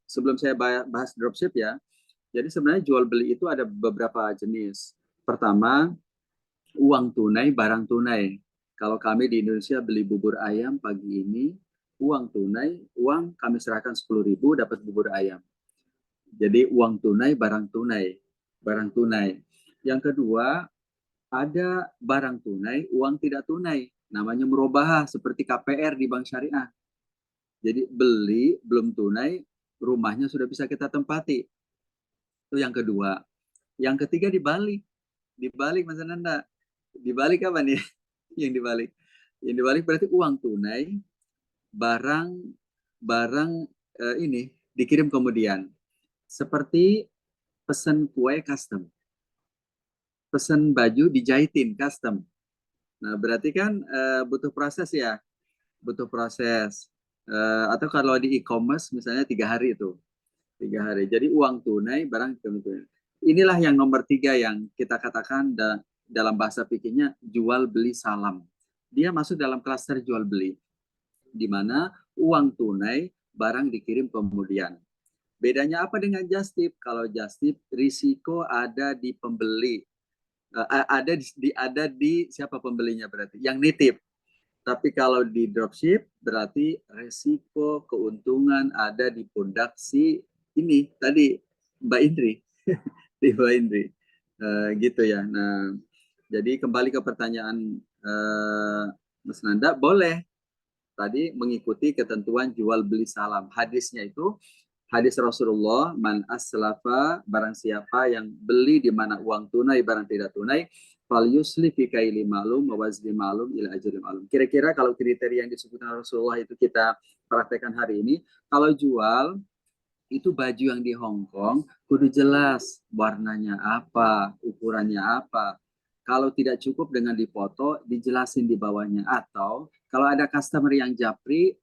sebelum saya bahas dropship ya, jadi sebenarnya jual beli itu ada beberapa jenis. Pertama, uang tunai, barang tunai. Kalau kami di Indonesia beli bubur ayam pagi ini, uang tunai, uang kami serahkan 10.000 dapat bubur ayam. Jadi uang tunai, barang tunai. Yang kedua, ada barang tunai, uang tidak tunai. Namanya murabahah seperti KPR di Bank Syariah. Jadi beli belum tunai, rumahnya sudah bisa kita tempati. Itu yang kedua. Yang ketiga dibalik. Dibalik Mas Nanda. Dibalik apa nih? Yang dibalik. Yang dibalik berarti uang tunai, barang ini dikirim kemudian. Seperti pesan kue custom. Pesan baju dijahitin custom. Nah, berarti kan butuh proses ya. Butuh proses. Atau kalau di e-commerce misalnya 3 hari itu. 3 hari. Jadi uang tunai, barang tunai. Inilah yang nomor 3 yang kita katakan dalam bahasa fikihnya jual beli salam. Dia masuk dalam klaster jual beli. Di mana uang tunai, barang dikirim kemudian. Bedanya apa dengan just tip? Kalau just tip, risiko ada di pembeli. Ada di siapa pembelinya berarti? Yang nitip. Tapi kalau di dropship berarti resiko keuntungan ada di pundak si ini tadi Mbak Indri. Di Mbak Indri. Gitu ya. Nah, Jadi kembali ke pertanyaan Mas Nanda, boleh tadi mengikuti ketentuan jual beli salam. Hadisnya itu hadis Rasulullah, man aslafa, barang siapa yang beli di mana uang tunai barang tidak tunai, fal yusli fi kaili ma'lum wa wazni ma'lum ila ajri ma'lum. Kira-kira kalau kriteria yang disebutkan Rasulullah itu kita praktekkan hari ini, kalau jual itu baju yang di Hong Kong kudu jelas warnanya apa, ukurannya apa. Kalau tidak cukup dengan dipoto, dijelasin di bawahnya. Atau kalau ada customer yang japri,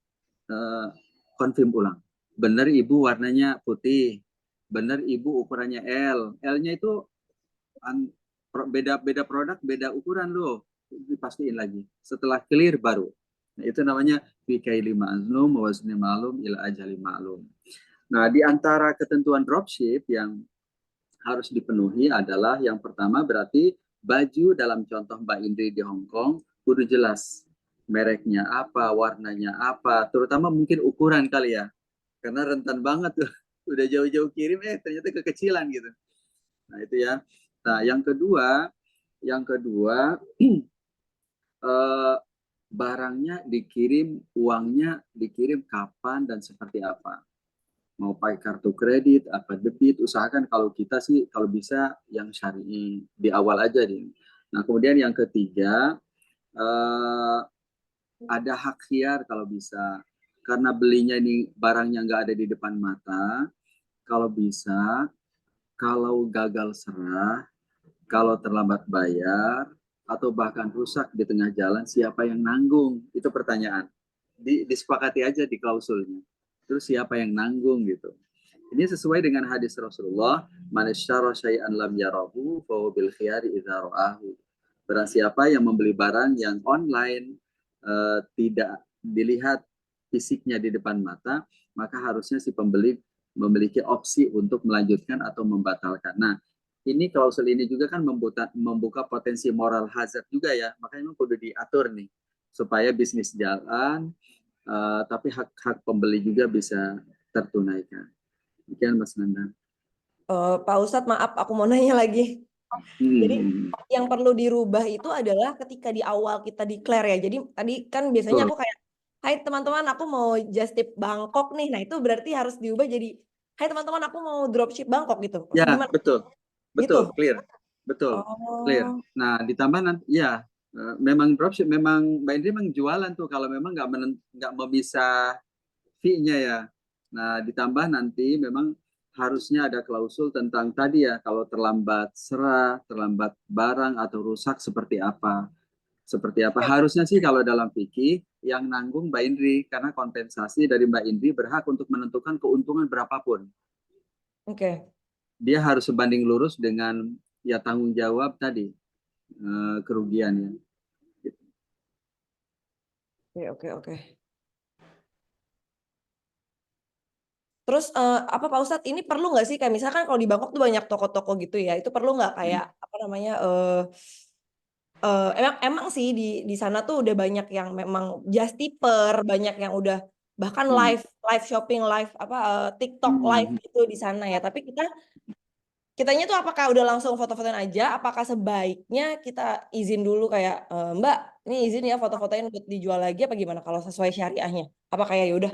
konfirm ulang. Benar ibu warnanya putih, benar ibu ukurannya L. L-nya itu beda produk, beda ukuran loh. Dipastiin lagi. Setelah clear baru. Nah, itu namanya bikaili ma'lum wa wazni ma'lum ila ajali ma'lum. Nah, di antara ketentuan dropship yang harus dipenuhi adalah yang pertama berarti baju dalam contoh Mbak Indri di Hong Kong kudu jelas mereknya apa, warnanya apa, terutama mungkin ukuran kali ya. Karena rentan banget tuh. Udah jauh-jauh kirim ternyata kekecilan gitu. Nah, itu ya. Nah, yang kedua barangnya dikirim, uangnya dikirim kapan dan seperti apa. Mau pakai kartu kredit, apa debit, usahakan kalau kita sih kalau bisa yang syar'i di awal aja nih. Nah, kemudian yang ketiga ada hak khiar kalau bisa, karena belinya ini barangnya nggak ada di depan mata. Kalau bisa, kalau gagal serah, kalau terlambat bayar, atau bahkan rusak di tengah jalan, siapa yang nanggung? Itu pertanyaan. Disepakati aja di klausulnya. Terus siapa yang nanggung gitu. Ini sesuai dengan hadis Rasulullah, man isyara syai'an lam yarahu fa huwa bil khiyari idza ra'ahu. Barang siapa yang membeli barang yang online tidak dilihat fisiknya di depan mata, maka harusnya si pembeli memiliki opsi untuk melanjutkan atau membatalkan. Nah, ini klausul ini juga kan membuka potensi moral hazard juga ya, makanya memang kudu diatur nih supaya bisnis jalan, tapi hak-hak pembeli juga bisa tertunaikan. Demikian Mas Nanda. Pak Ustadz, maaf aku mau nanya lagi. Jadi yang perlu dirubah itu adalah ketika di awal kita declare ya. Jadi tadi kan biasanya aku kayak, hai teman-teman aku mau just tip Bangkok nih. Nah itu berarti harus diubah jadi, hai teman-teman aku mau dropship Bangkok gitu. Ya, Gimana? betul. Gitu? Clear. Betul, clear. Oh, Nah, ditambah nanti, ya, memang dropship, memang Mbak Indri memang jualan tuh kalau memang nggak memisah fee-nya ya. Nah, ditambah nanti memang harusnya ada klausul tentang tadi ya, kalau terlambat serah, terlambat barang atau rusak seperti apa. Seperti apa? Harusnya sih kalau dalam fikih yang nanggung Mbak Indri, karena kompensasi dari Mbak Indri berhak untuk menentukan keuntungan berapapun. oke. Dia harus sebanding lurus dengan ya tanggung jawab tadi kerugiannya. Oke. Terus apa Pak Ustadz, ini perlu nggak sih kayak misalkan kalau di Bangkok tuh banyak toko-toko gitu ya, itu perlu nggak kayak apa namanya emang sih di sana tuh udah banyak yang memang just tipper, banyak yang udah bahkan live shopping, live TikTok live gitu di sana ya. Tapi kitanya tuh apakah udah langsung foto-fotoin aja? Apakah sebaiknya kita izin dulu kayak Mbak, ini izin ya foto-fotoin buat dijual lagi apa gimana kalau sesuai syariahnya? Apa kayak ya udah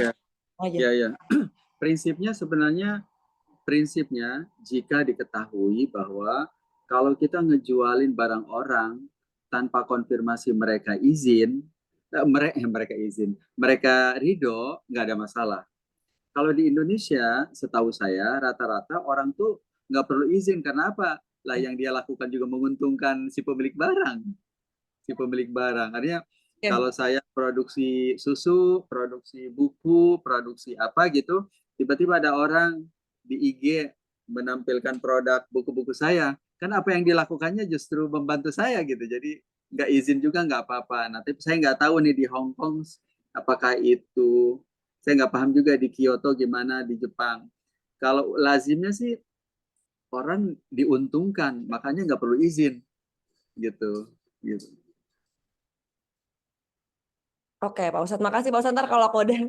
aja? Ya. Prinsipnya sebenarnya jika diketahui bahwa kalau kita ngejualin barang orang tanpa konfirmasi mereka ridho, nggak ada masalah. Kalau di Indonesia, setahu saya rata-rata orang tuh nggak perlu izin karena apa? Lah yang dia lakukan juga menguntungkan si pemilik barang. Artinya kalau saya produksi susu, produksi buku, produksi apa gitu, tiba-tiba ada orang di IG menampilkan produk buku-buku saya, kan apa yang dilakukannya justru membantu saya gitu. Jadi nggak izin juga nggak apa-apa. Nah, tapi saya nggak tahu nih di Hong Kong apakah itu, saya nggak paham juga di Kyoto gimana, di Jepang. Kalau lazimnya sih orang diuntungkan, makanya nggak perlu izin gitu. Oke, Pak Ustadz. Makasih Pak Ustadz. Ntar kalau aku udah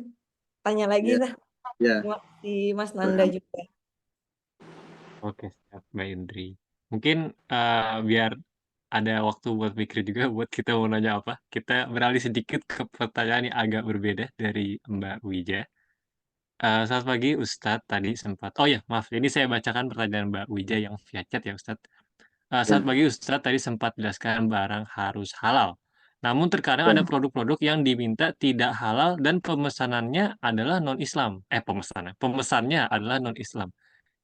tanya lagi Ya. dah. Terima kasih Mas Nanda juga. Oke, siap Mbak Indri. Mungkin biar ada waktu buat mikir juga buat kita mau nanya apa. Kita beralih sedikit ke pertanyaan yang agak berbeda dari Mbak Wija. Selamat pagi Ustadz, tadi sempat oh ya maaf, ini saya bacakan pertanyaan Mbak Wija yang via chat ya Ustadz. Selamat Ya. pagi Ustadz, tadi sempat jelaskan barang harus halal. Namun terkadang ada Ya. produk-produk yang diminta tidak halal dan pemesanannya adalah non-Islam. Pemesannya adalah non-Islam.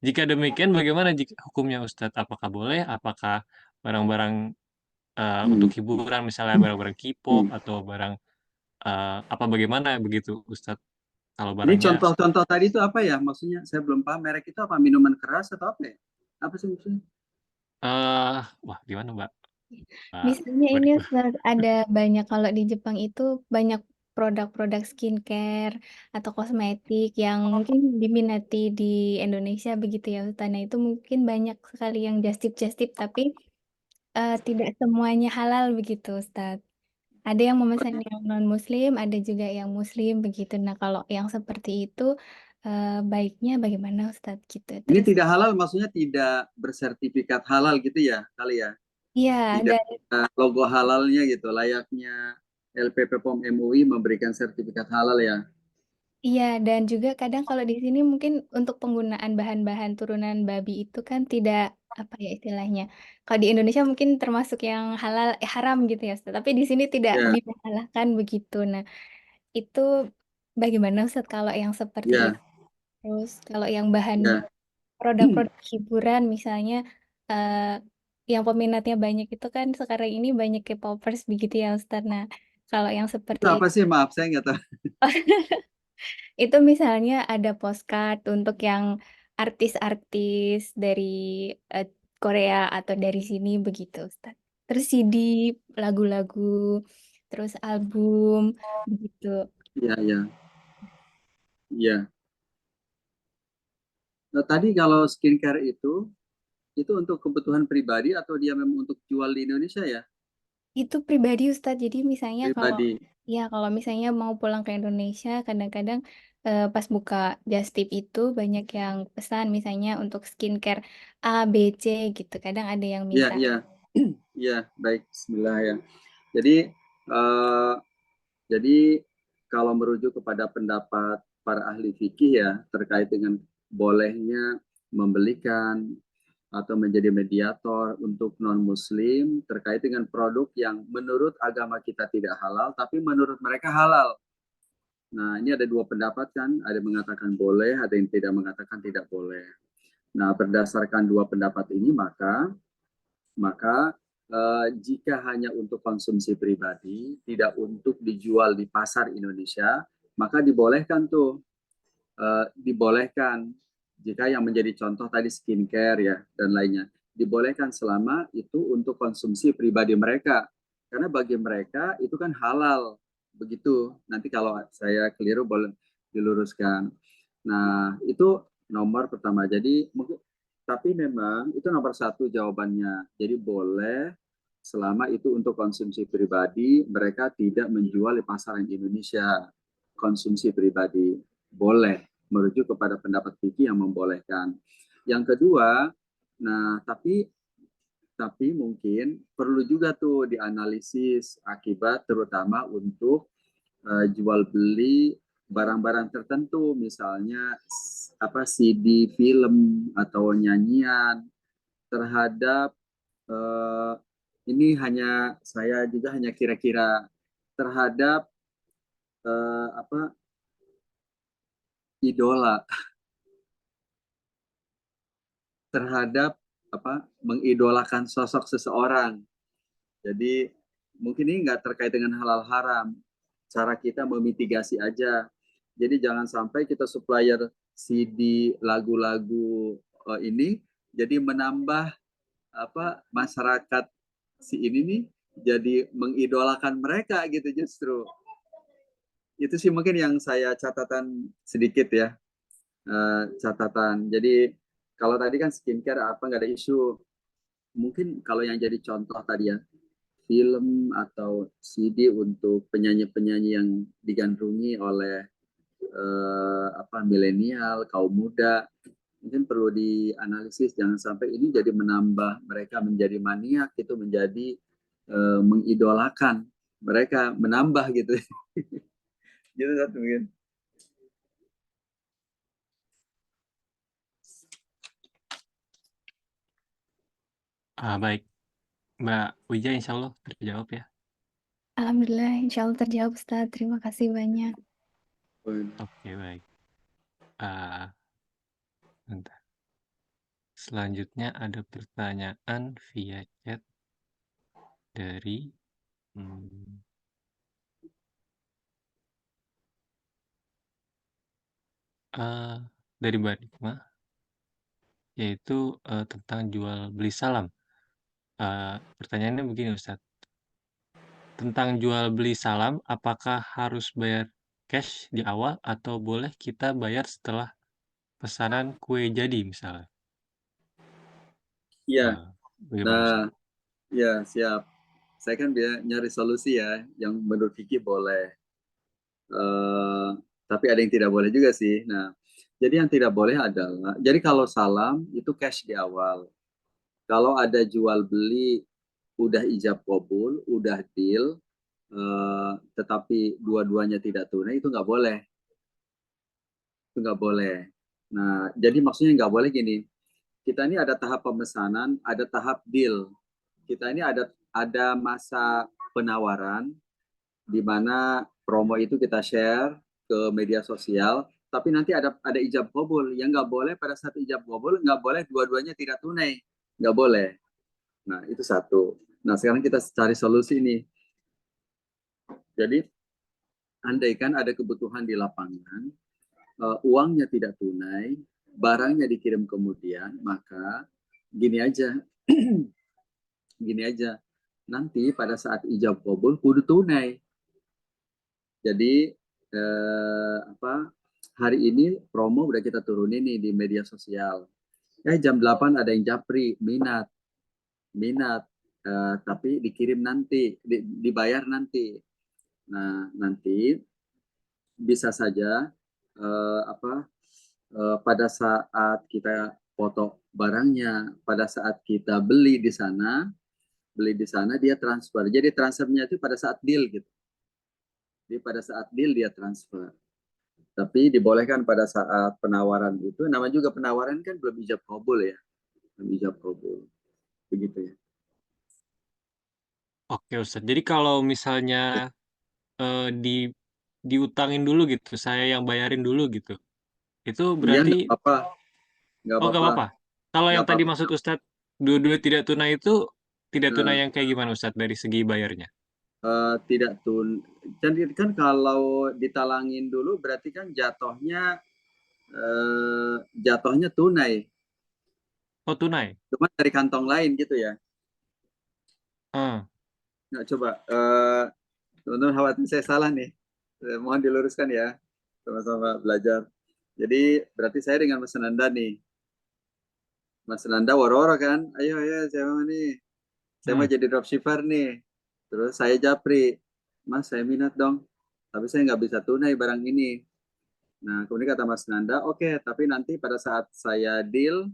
Jika demikian, bagaimana hukumnya Ustadz? Apakah boleh? Apakah barang-barang untuk Hmm. hiburan, misalnya barang-barang K-pop Hmm. atau barang apa bagaimana begitu Ustadz? Kalau Ini barangnya contoh-contoh tadi itu apa ya? Maksudnya saya belum paham, merek itu apa? Minuman keras atau apa ya? Apa sih maksudnya? wah gimana Mbak? Misalnya Mbak ini Diko? Ustaz, ada banyak kalau di Jepang itu banyak produk-produk skincare atau kosmetik yang mungkin diminati di Indonesia begitu ya Ustaz. Nah itu mungkin banyak sekali yang just tip tapi tidak semuanya halal begitu Ustaz. Ada yang memesan yang non-muslim, ada juga yang muslim begitu. Nah kalau yang seperti itu baiknya bagaimana Ustaz gitu. Ini Terus tidak halal maksudnya tidak bersertifikat halal gitu ya kali ya? iya Tidak dan ada logo halalnya gitu, layaknya LPP POM MUI memberikan sertifikat halal ya. iya, dan juga kadang kalau di sini mungkin untuk penggunaan bahan-bahan turunan babi itu kan tidak apa ya istilahnya. Kalau di Indonesia mungkin termasuk yang halal, haram gitu ya, Ustaz. Tapi di sini tidak Ya, dipersalahkan begitu. Nah, itu bagaimana Ustaz kalau yang seperti itu? ya, Terus kalau yang bahan ya. produk-produk hiburan misalnya eh, yang peminatnya banyak itu kan sekarang ini banyak K-popers begitu ya, Ustaz. Nah, kalau yang Itu seperti apa sih? Maaf saya nggak tahu. itu misalnya ada postcard untuk yang artis-artis dari eh, Korea atau dari sini begitu, Ustaz. Terus CD, lagu-lagu, terus album begitu. Ya, ya, ya. Nah, tadi kalau skincare itu untuk kebutuhan pribadi atau dia memang untuk jual di Indonesia ya? Itu pribadi Ustaz. Jadi misalnya kalau Pribadi. ya kalau misalnya mau pulang ke Indonesia, kadang-kadang pas buka Just Tip itu banyak yang pesan misalnya untuk skincare A, B, C gitu. Kadang ada yang Ya, minta. ya, ya. Baik. Bismillah ya. Jadi, eh, jadi kalau merujuk kepada pendapat para ahli fikih ya terkait dengan bolehnya membelikan atau menjadi mediator untuk non-muslim terkait dengan produk yang menurut agama kita tidak halal tapi menurut mereka halal. Nah, ini ada dua pendapat kan, ada yang mengatakan boleh, ada yang tidak mengatakan tidak boleh. Nah, berdasarkan dua pendapat ini maka jika hanya untuk konsumsi pribadi, tidak untuk dijual di pasar Indonesia, maka dibolehkan tuh, dibolehkan jika yang menjadi contoh tadi skincare ya dan lainnya, dibolehkan selama itu untuk konsumsi pribadi mereka, karena bagi mereka itu kan halal begitu. Nanti kalau saya keliru boleh diluruskan. Nah itu nomor pertama. Jadi mungkin tapi memang itu nomor satu jawabannya. Jadi boleh selama itu untuk konsumsi pribadi, mereka tidak menjual di pasaran Indonesia. Konsumsi pribadi boleh, merujuk kepada pendapat fikih yang membolehkan. Yang kedua, nah tapi mungkin perlu juga tuh dianalisis akibat terutama untuk jual beli barang-barang tertentu, misalnya apa CD film atau nyanyian terhadap ini hanya saya juga hanya kira-kira terhadap apa idola, terhadap apa mengidolakan sosok seseorang. Jadi mungkin ini nggak terkait dengan halal haram, cara kita memitigasi aja. Jadi jangan sampai kita supplier CD lagu-lagu ini jadi menambah apa masyarakat si ini nih jadi mengidolakan mereka gitu justru. Itu sih mungkin yang saya catatan sedikit ya, catatan. Jadi kalau tadi kan skincare apa nggak ada isu. Mungkin kalau yang jadi contoh tadi ya, film atau CD untuk penyanyi-penyanyi yang digandrungi oleh apa milenial, kaum muda, mungkin perlu dianalisis, jangan sampai ini jadi menambah mereka menjadi maniak, itu menjadi mengidolakan mereka, menambah gitu. Gitu Ustaz mungkin. Baik, Mbak Wija, insya Allah terjawab ya. Alhamdulillah, insya Allah terjawab Ustaz. Terima kasih banyak. Oke, baik. Bentar. Selanjutnya ada pertanyaan via chat dari dari Mbak Nikma, yaitu tentang jual beli salam. Pertanyaannya begini Ustadz, tentang jual beli salam, apakah harus bayar cash di awal atau boleh kita bayar setelah pesanan kue jadi misalnya? Iya. Bagaimana Ustadz? Nah, ya siap. Saya kan nyari solusi ya, yang menurut Kiki boleh. Tapi ada yang tidak boleh juga sih. Nah, jadi yang tidak boleh adalah, jadi kalau salam itu cash di awal. Kalau ada jual beli, udah ijab kabul, udah deal, tetapi dua-duanya tidak tunai, itu nggak boleh. Itu nggak boleh. Nah, jadi maksudnya nggak boleh gini. Kita ini ada tahap pemesanan, ada tahap deal. Kita ini ada masa penawaran, di mana promo itu kita share ke media sosial, tapi nanti ada ijab kabul. Yang nggak boleh pada saat ijab kabul, nggak boleh dua-duanya tidak tunai. Nggak boleh. Nah, itu satu. Nah, sekarang kita cari solusi nih. Jadi, andaikan ada kebutuhan di lapangan, uangnya tidak tunai, barangnya dikirim kemudian, maka gini aja, gini aja, nanti pada saat ijab kabul kudu tunai. Jadi hari ini promo udah kita turunin nih di media sosial. Jam 8 ada yang japri, minat, tapi dikirim nanti, dibayar nanti. Nah, nanti bisa saja pada saat kita foto barangnya, pada saat kita beli di sana dia transfer. Jadi transfernya itu pada saat deal gitu. Jadi pada saat deal dia transfer. Tapi dibolehkan pada saat penawaran itu, nama juga penawaran kan belum ijab kabul ya. Belum ijab kabul. Begitu ya. Oke Ustadz, jadi kalau misalnya diutangin dulu gitu, saya yang bayarin dulu gitu, itu Iya, berarti nggak apa-apa. Nggak nggak apa-apa. apa-apa. Kalau Nggak yang tadi apa-apa. maksud Ustadz, dua-dua tidak tunai itu tidak tunai Nah, yang kayak gimana Ustadz dari segi bayarnya? tidak jadi kan kalau ditalangin dulu berarti kan jatuhnya tunai. Oh tunai? Cuma dari kantong lain gitu ya. Nggak, coba teman-teman khawatir saya salah nih. Mohon diluruskan ya, sama-sama belajar. Jadi berarti saya dengan Mas Nanda nih. Mas Nanda woro-woro kan, ayo saya mau nih, saya mau jadi dropshipper nih. Terus saya japri, Mas saya minat dong, tapi saya nggak bisa tunai barang ini. Nah kemudian kata Mas Nanda, oke, tapi nanti pada saat saya deal,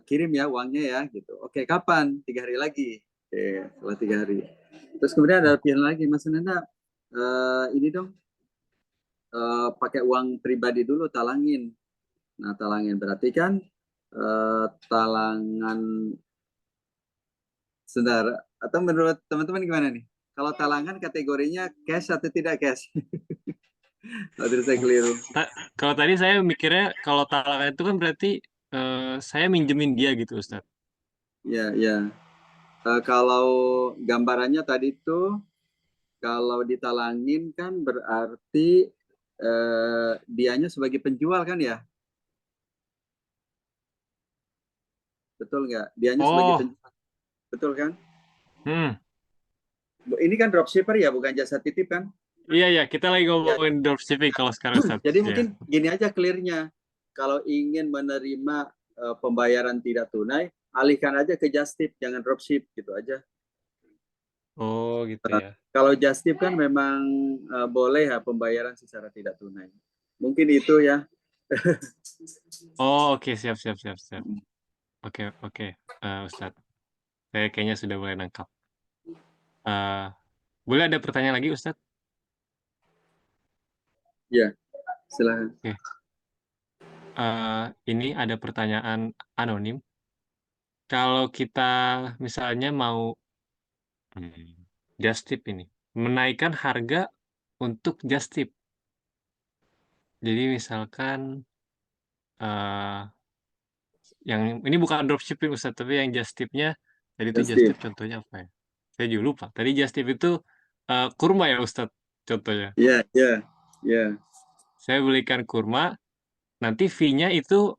kirim ya uangnya ya gitu. Oke, kapan? 3 hari lagi. Oke, setelah 3 hari. Terus kemudian ada pilihan lagi, Mas Nanda, ini dong, pakai uang pribadi dulu, talangin. Nah talangin berarti kan talangan, sebentar, atau menurut teman-teman gimana nih? Kalau talangan kategorinya cash atau tidak cash? Kalau saya keliru. Kalau tadi saya mikirnya kalau talangan itu kan berarti saya minjemin dia gitu Ustadz. Ya, ya. Kalau gambarannya tadi itu, kalau ditalangin kan berarti dianya sebagai penjual kan ya? Betul nggak? Dianya sebagai penjual. Betul kan? Ini kan dropshipper ya, bukan jasa titip kan? Iya, kita lagi ngomongin dropshipping kalau sekarang Ustadz. Jadi mungkin gini aja clear-nya. Kalau ingin menerima pembayaran tidak tunai, alihkan aja ke just tip, jangan dropship gitu aja. Oh gitu ya. Kalau just tip kan memang boleh ya pembayaran secara tidak tunai. Mungkin itu ya Oh, oke, siap, siap, siap, siap. Oke, oke, Ustadz. Saya kayaknya sudah mulai nangkap. Boleh ada pertanyaan lagi, Ustadz? Ya, silakan. Oke. Ini ada pertanyaan anonim. Kalau kita misalnya mau just tip ini, menaikkan harga untuk just tip. Jadi misalkan yang ini bukan dropshipping Ustadz, tapi yang just tip-nya tadi itu Just just tip. tip contohnya apa ya? Saya juga lupa. Tadi just tip itu kurma ya Ustadz contohnya. Ya, ya, ya. Saya belikan kurma, nanti fee-nya itu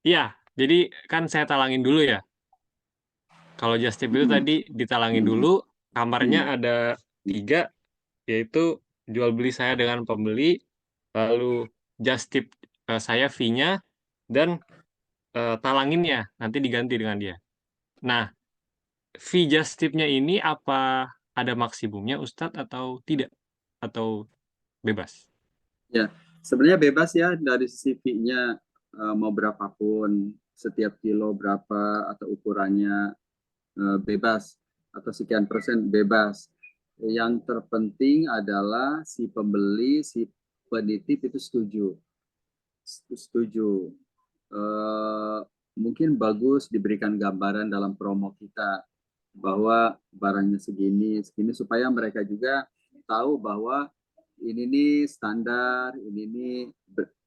iya, jadi kan saya talangin dulu ya. Kalau just tip itu tadi ditalangin dulu, kamarnya ada 3, yaitu jual beli saya dengan pembeli, lalu just tip saya fee-nya, dan talanginnya nanti diganti dengan dia. Nah, fee just tip-nya ini apa ada maksimumnya Ustadz atau tidak? Atau bebas? Ya, sebenarnya bebas ya dari sisi fee-nya, mau berapapun, setiap kilo berapa atau ukurannya, bebas, atau sekian persen bebas. Yang terpenting adalah si pembeli, si penitip itu setuju. Mungkin bagus diberikan gambaran dalam promo kita bahwa barangnya segini supaya mereka juga tahu bahwa ini nih standar, ini nih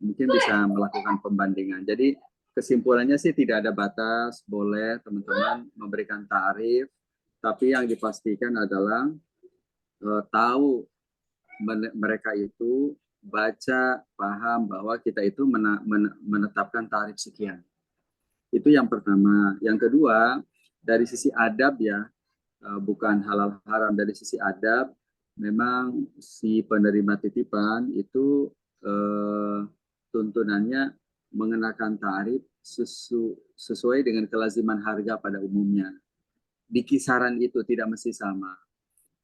mungkin bisa melakukan pembandingan. Jadi kesimpulannya sih tidak ada batas, boleh teman-teman memberikan tarif, tapi yang dipastikan adalah tahu mereka itu baca, paham bahwa kita itu menetapkan tarif sekian. Itu yang pertama. Yang kedua, dari sisi adab ya, bukan halal haram, dari sisi adab, memang si penerima titipan itu tuntunannya mengenakan tarif sesuai dengan kelaziman harga pada umumnya. Di kisaran itu tidak mesti sama.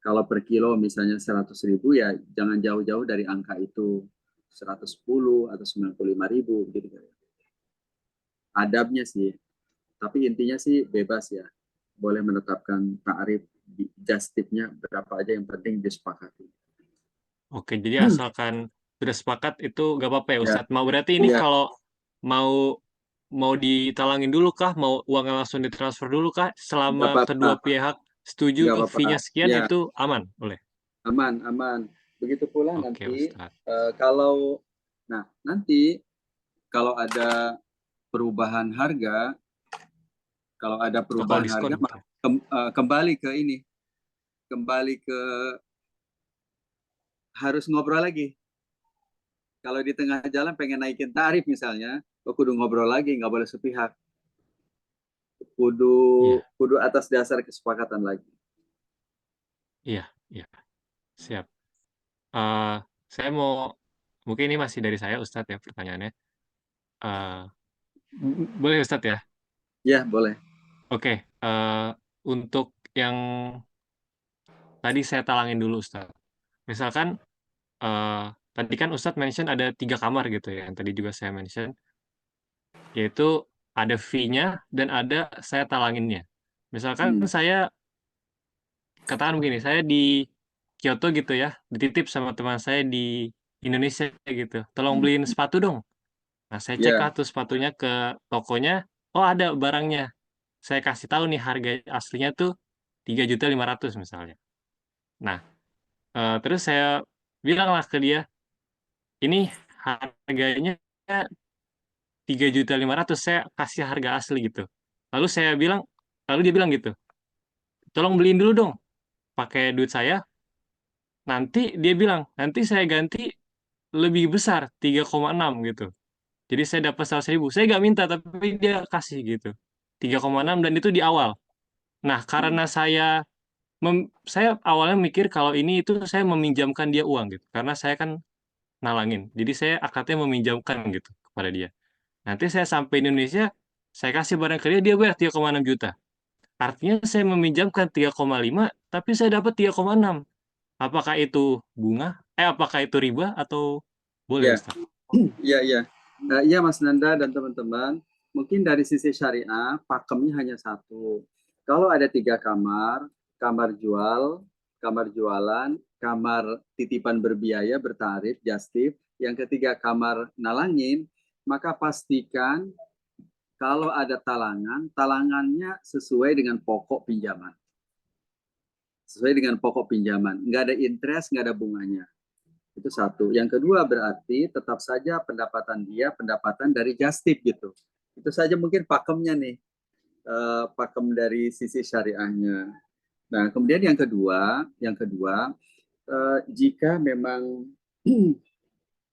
Kalau per kilo misalnya 100.000 ya jangan jauh-jauh dari angka itu, 110 atau 95.000 gitu. Adabnya sih, tapi intinya sih bebas ya, boleh menetapkan tarif just tip-nya berapa aja, yang penting disepakati. Oke, jadi asalkan sudah sepakat itu gak apa-apa ya Ya, Ustadz. Mau berarti ini ya, kalau mau ditalangin dulu kah? Mau uangnya langsung ditransfer dulu kah? nggak Selama kedua apa-apa, pihak setuju nggak apa-apa. fee-nya sekian Ya, itu aman, boleh. aman. Begitu pula Oke nanti Ustadz. nanti kalau ada perubahan harga, Kalau diskon gitu. kembali ke harus ngobrol lagi. Kalau di tengah jalan pengen naikin tarif misalnya, kudu ngobrol lagi, nggak boleh sepihak. Iya, Kudu atas dasar kesepakatan lagi. iya, siap. Saya mau, mungkin ini masih dari saya Ustadz ya pertanyaannya. Boleh Ustadz ya? Ya, boleh. Oke, untuk yang tadi saya talangin dulu Ustadz. Misalkan tadi kan Ustadz mention ada 3 kamar gitu ya, yang tadi juga saya mention, yaitu ada fee-nya dan ada saya talanginnya. Misalkan saya katakan begini, saya di Kyoto gitu ya, dititip sama teman saya di Indonesia gitu, tolong beliin sepatu dong. Nah, saya cek lah Ya, tuh sepatunya ke tokonya, oh ada barangnya. Saya kasih tahu nih harga aslinya tuh 3.500.000 misalnya. Nah, terus saya bilang lah ke dia, ini harganya 3.500.000, saya kasih harga asli gitu. Lalu dia bilang gitu, tolong beliin dulu dong, pakai duit saya. Nanti dia bilang, nanti saya ganti lebih besar, 3,6 gitu. Jadi saya dapat 100.000. Saya nggak minta, tapi dia kasih gitu. 3,6 dan itu di awal. Nah, karena saya awalnya mikir kalau ini itu saya meminjamkan dia uang gitu. Karena saya kan nalangin. Jadi saya akadnya meminjamkan gitu kepada dia. Nanti saya sampai Indonesia, saya kasih barang ke dia, dia bayar 3,6 juta. Artinya saya meminjamkan 3,5, tapi saya dapat 3,6. Apakah itu bunga? Apakah itu riba atau Boleh Ya, Ustaz. iya. Iya Mas Nanda dan teman-teman, mungkin dari sisi syariah, pakemnya hanya satu. Kalau ada 3 kamar, kamar jual, kamar jualan, kamar titipan berbiaya, bertarif, just tip, yang ketiga kamar nalangin, maka pastikan kalau ada talangan, talangannya sesuai dengan pokok pinjaman. Sesuai dengan pokok pinjaman. Nggak ada interest, nggak ada bunganya. Itu satu. Yang kedua berarti tetap saja pendapatan dia pendapatan dari just tip gitu. Itu saja mungkin pakemnya nih, pakem dari sisi syariahnya. Nah, kemudian yang kedua, jika memang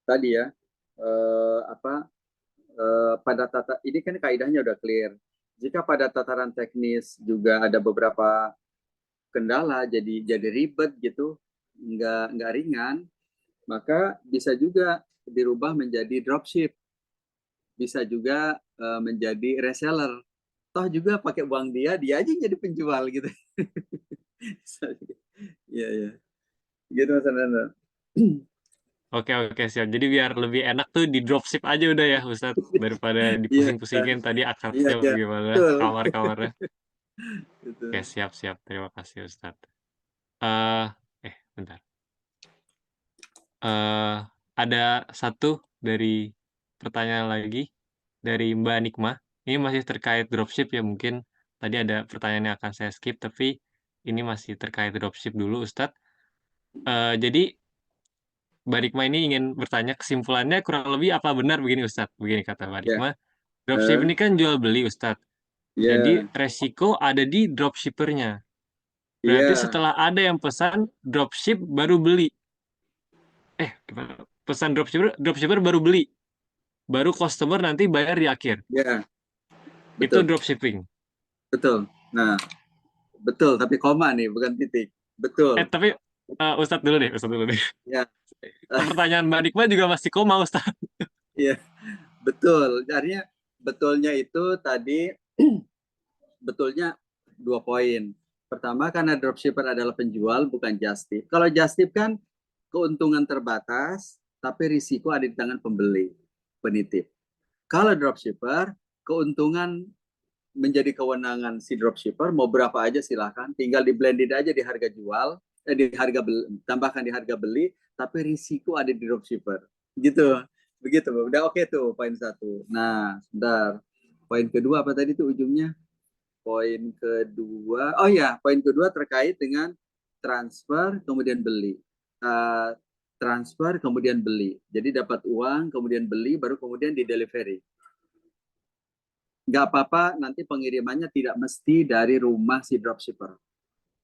tadi ya pada ini kan kaidahnya udah clear. Jika pada tataran teknis juga ada beberapa kendala, jadi ribet gitu, nggak ringan, maka bisa juga dirubah menjadi dropship, bisa juga menjadi reseller. Toh juga pakai uang dia aja jadi penjual gitu. Iya. Gitu Mas Ananda. Oke, siap. Jadi biar lebih enak tuh di dropship aja udah ya Ustadz, daripada Iya, dipusing-pusingin tadi akarnya iya. bagaimana, Betul. kamar-kamarnya. Gitu. Oke, siap. Terima kasih Ustadz. Bentar. Ada satu dari pertanyaan lagi dari Mbak Nikmah. Ini masih terkait dropship ya, mungkin tadi ada pertanyaan yang akan saya skip, tapi ini masih terkait dropship dulu Ustadz. Jadi Mbak Nikmah ini ingin bertanya kesimpulannya kurang lebih apa benar begini Ustadz? Begini kata Mbak Ya. Nikmah, dropship ini kan jual beli Ustadz. Jadi Ya. resiko ada di dropshippernya. Berarti Iya. setelah ada yang pesan dropship baru beli. Pesan dropshipper baru beli. Baru customer nanti bayar di akhir. Ya. Itu Betul. dropshipping. Betul. Nah, betul tapi koma nih bukan titik. Betul. Tapi Ustadz dulu deh. Ya. Pertanyaan Mbak Nikmah juga masih koma Ustadz. Iya. Betul. Artinya betulnya itu tadi betulnya 2 poin. Pertama, karena dropshipper adalah penjual, bukan just tip. Kalau just tip kan keuntungan terbatas, tapi risiko ada di tangan pembeli, penitip. Kalau dropshipper, keuntungan menjadi kewenangan si dropshipper, mau berapa aja silahkan, tinggal di blended aja di harga jual, di harga beli, tambahkan di harga beli, tapi risiko ada di dropshipper. Gitu. Begitu, udah oke tuh poin 1. Nah, sebentar. Poin kedua apa tadi tuh ujungnya? Poin kedua terkait dengan transfer kemudian beli. Transfer kemudian beli. Jadi dapat uang kemudian beli baru kemudian di delivery. Nggak apa-apa nanti pengirimannya tidak mesti dari rumah si dropshipper.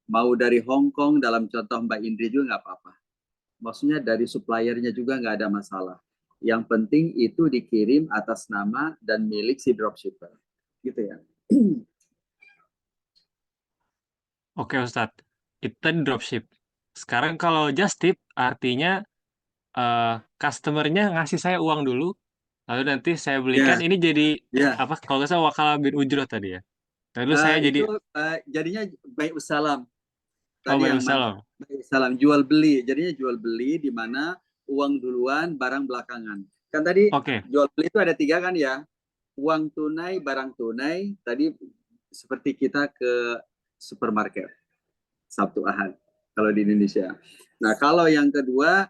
Mau dari Hong Kong dalam contoh Mbak Indri juga nggak apa-apa. Maksudnya dari suppliernya juga nggak ada masalah. Yang penting itu dikirim atas nama dan milik si dropshipper. Gitu ya. Oke Ustadz, itu tadi dropship. Sekarang kalau just tip artinya customer-nya ngasih saya uang dulu, lalu nanti saya belikan. Ini jadi apa? Kalau nggak salah wakala bin ujrah tadi ya. Lalu saya jadi jadinya baik usalam. baik usalam. Baik usalam jual beli. Jadinya jual beli di mana uang duluan, barang belakangan. Kan tadi jual beli itu ada 3 kan ya. Uang tunai, barang tunai. Tadi seperti kita ke supermarket Sabtu Ahad kalau di Indonesia. Nah, kalau yang kedua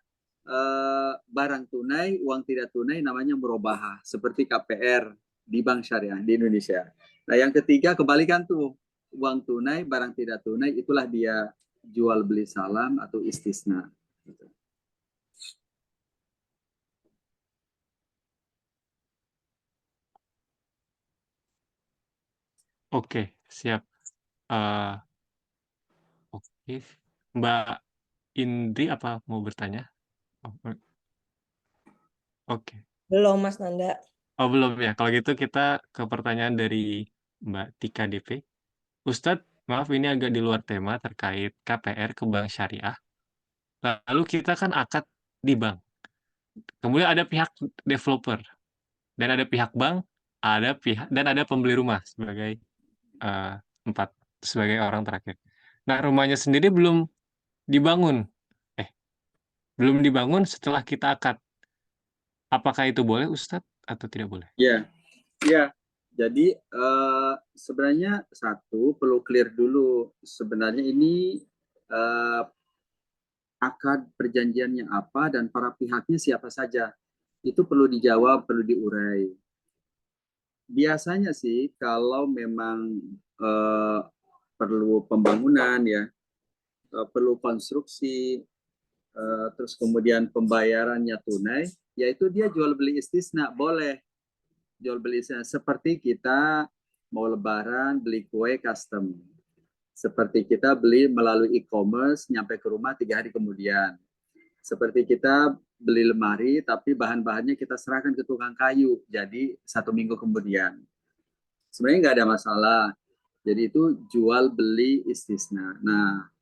barang tunai, uang tidak tunai namanya murabahah seperti KPR di bank syariah di Indonesia. Nah, yang ketiga kebalikan tuh. Uang tunai, barang tidak tunai itulah dia jual beli salam atau istisna. Oke, siap. Oke, Mbak Indri apa mau bertanya? Oke. Belum Mas Nanda. Oh belum ya. Kalau gitu kita ke pertanyaan dari Mbak Tika DP. Ustadz, maaf ini agak di luar tema terkait KPR ke bank syariah. Lalu kita kan akad di bank. Kemudian ada pihak developer dan ada pihak bank, ada pembeli rumah sebagai sebagai orang terakhir. Nah, rumahnya sendiri belum dibangun setelah kita akad. Apakah itu boleh Ustadz atau tidak boleh? Ya, ya. Jadi sebenarnya satu perlu clear dulu. Sebenarnya ini akad perjanjiannya apa dan para pihaknya siapa saja. Itu perlu dijawab, perlu diurai. Biasanya sih kalau memang perlu pembangunan ya, perlu konstruksi, terus kemudian pembayarannya tunai, yaitu dia jual beli istisna, boleh jual beli istisna. Seperti kita mau lebaran beli kue custom, seperti kita beli melalui e-commerce nyampe ke rumah 3 hari kemudian, seperti kita beli lemari tapi bahan-bahannya kita serahkan ke tukang kayu jadi 1 minggu kemudian. Sebenarnya nggak ada masalah. Jadi itu jual beli istisna. Nah,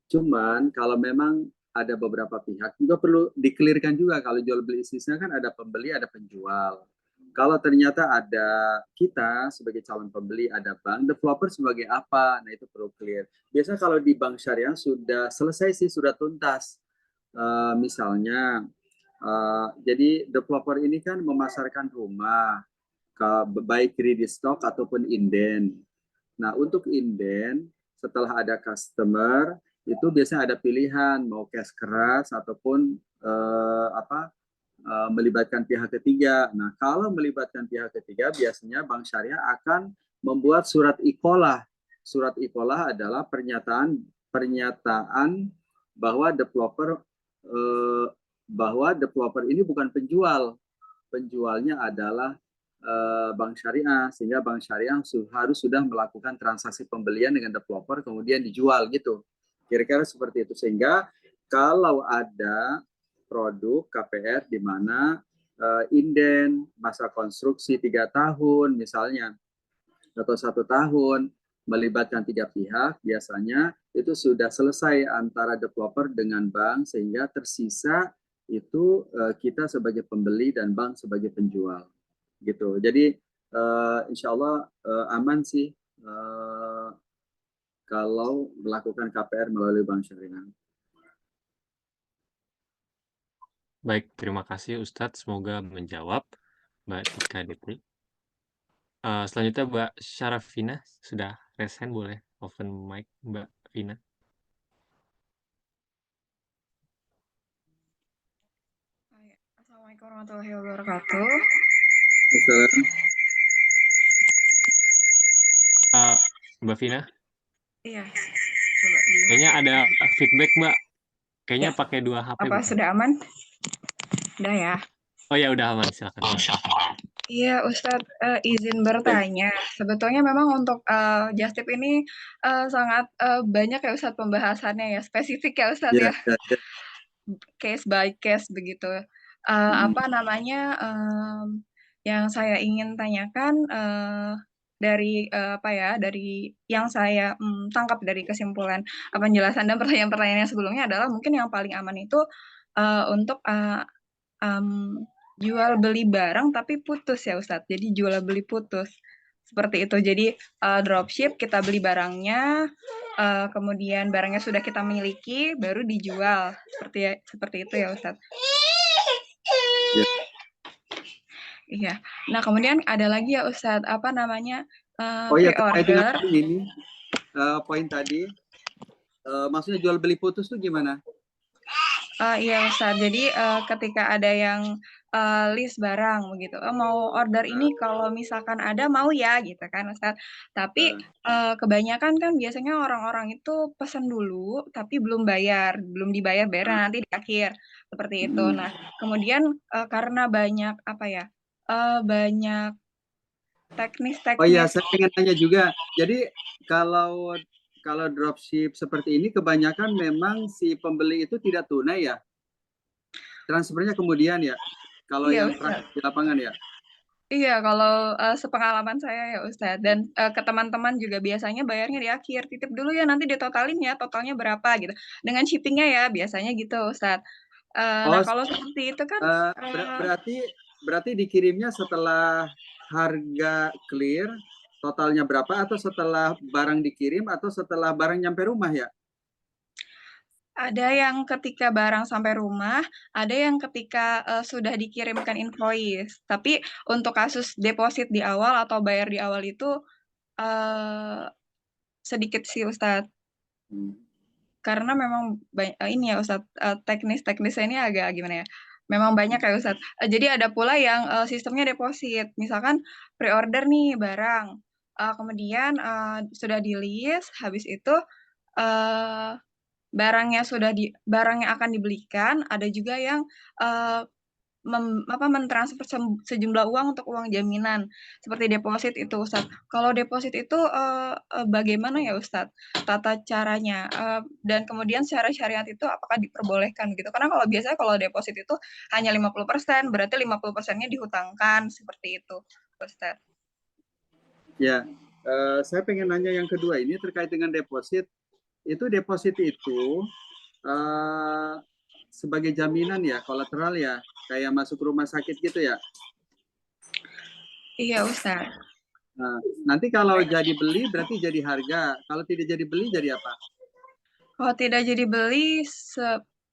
cuman kalau memang ada beberapa pihak juga perlu dikelirkan juga, kalau jual beli istisna kan ada pembeli, ada penjual. Kalau ternyata ada kita sebagai calon pembeli, ada bank, developer sebagai apa, nah itu perlu clear. Biasanya kalau di bank syariah sudah selesai sih, sudah tuntas. Misalnya, jadi developer ini kan memasarkan rumah, baik ready stock ataupun inden. Nah, untuk inden, setelah ada customer, itu biasanya ada pilihan mau cash keras ataupun melibatkan pihak ketiga. Nah, kalau melibatkan pihak ketiga, biasanya bank syariah akan membuat surat iqolah. Surat iqolah adalah pernyataan bahwa developer ini bukan penjual. Penjualnya adalah bank syariah, sehingga bank syariah harus sudah melakukan transaksi pembelian dengan developer kemudian dijual gitu. Kira-kira seperti itu, sehingga kalau ada produk KPR di mana inden masa konstruksi 3 tahun misalnya atau 1 tahun melibatkan 3 pihak, biasanya itu sudah selesai antara developer dengan bank, sehingga tersisa itu kita sebagai pembeli dan bank sebagai penjual gitu. Jadi insya Allah aman sih kalau melakukan KPR melalui bank syariah. Baik, terima kasih Ustadz. Semoga menjawab Mbak Tika Detri. Selanjutnya Mbak Syarafina sudah resen, boleh open mic Mbak Vina. Assalamualaikum warahmatullahi wabarakatuh. Mbak Vina? Iya, coba kayaknya ada feedback Mbak. Kayaknya ya. Pakai 2 HP. Apa sudah aman? Udah ya. Oh ya, udah aman, silakan. Iya, Ustadz, izin bertanya. Sebetulnya memang untuk Just Tip ini sangat banyak ya Ustadz pembahasannya ya, spesifik ya Ustadz ya. Case by case begitu. Apa namanya, yang saya ingin tanyakan dari dari yang saya tangkap dari kesimpulan penjelasan dan pertanyaan-pertanyaan yang sebelumnya adalah mungkin yang paling aman itu untuk jual beli barang tapi putus ya Ustadz. Jadi jual beli putus. Seperti itu. Jadi dropship, kita beli barangnya, kemudian barangnya sudah kita miliki, baru dijual. Seperti itu ya Ustadz. Iya. Nah, kemudian ada lagi ya Ustadz, apa namanya? Pre-order. Ini poin tadi. Maksudnya jual beli putus tuh gimana? Iya Ustadz, jadi ketika ada yang list barang begitu, mau order ini kalau misalkan ada mau ya gitu kan Ustadz. Tapi kebanyakan kan biasanya orang-orang itu pesan dulu tapi belum dibayar nanti di akhir seperti itu. Nah kemudian karena banyak banyak teknis-teknis. Oh iya, saya ingin tanya juga. Jadi kalau dropship seperti ini kebanyakan memang si pembeli itu tidak tunai ya, transfernya kemudian ya, kalau yang di lapangan ya. Iya, kalau sepengalaman saya ya Ustadz, dan ke teman-teman juga biasanya bayarnya di akhir, titip dulu ya nanti ditotalin ya, totalnya berapa gitu, dengan shippingnya ya biasanya gitu Ustadz. Nah kalau seperti itu kan berarti dikirimnya setelah harga clear, totalnya berapa, atau setelah barang dikirim, atau setelah barang nyampe rumah ya? Ada yang ketika barang sampai rumah, ada yang ketika sudah dikirimkan invoice. Tapi untuk kasus deposit di awal atau bayar di awal itu sedikit sih Ustadz. Karena memang ini ya Ustadz, teknisnya ini agak gimana ya? Memang banyak ya Ustadz. Jadi ada pula yang sistemnya deposit. Misalkan pre-order nih barang, kemudian sudah di-list, habis itu barang yang akan dibelikan, ada juga yang mentransfer sejumlah uang untuk uang jaminan seperti deposit itu Ustadz. Kalau deposit itu bagaimana ya Ustadz tata caranya, dan kemudian secara syariat itu apakah diperbolehkan gitu? Karena kalau biasanya kalau deposit itu hanya 50%, berarti 50%-nya dihutangkan seperti itu Ustadz. Ya, saya pengen nanya yang kedua ini terkait dengan deposit. Itu deposit itu sebagai jaminan ya, kolateral ya, kayak masuk rumah sakit gitu ya? Iya Ustadz. Nah, nanti kalau jadi beli berarti jadi harga, kalau tidak jadi beli jadi apa? Kalau tidak jadi beli,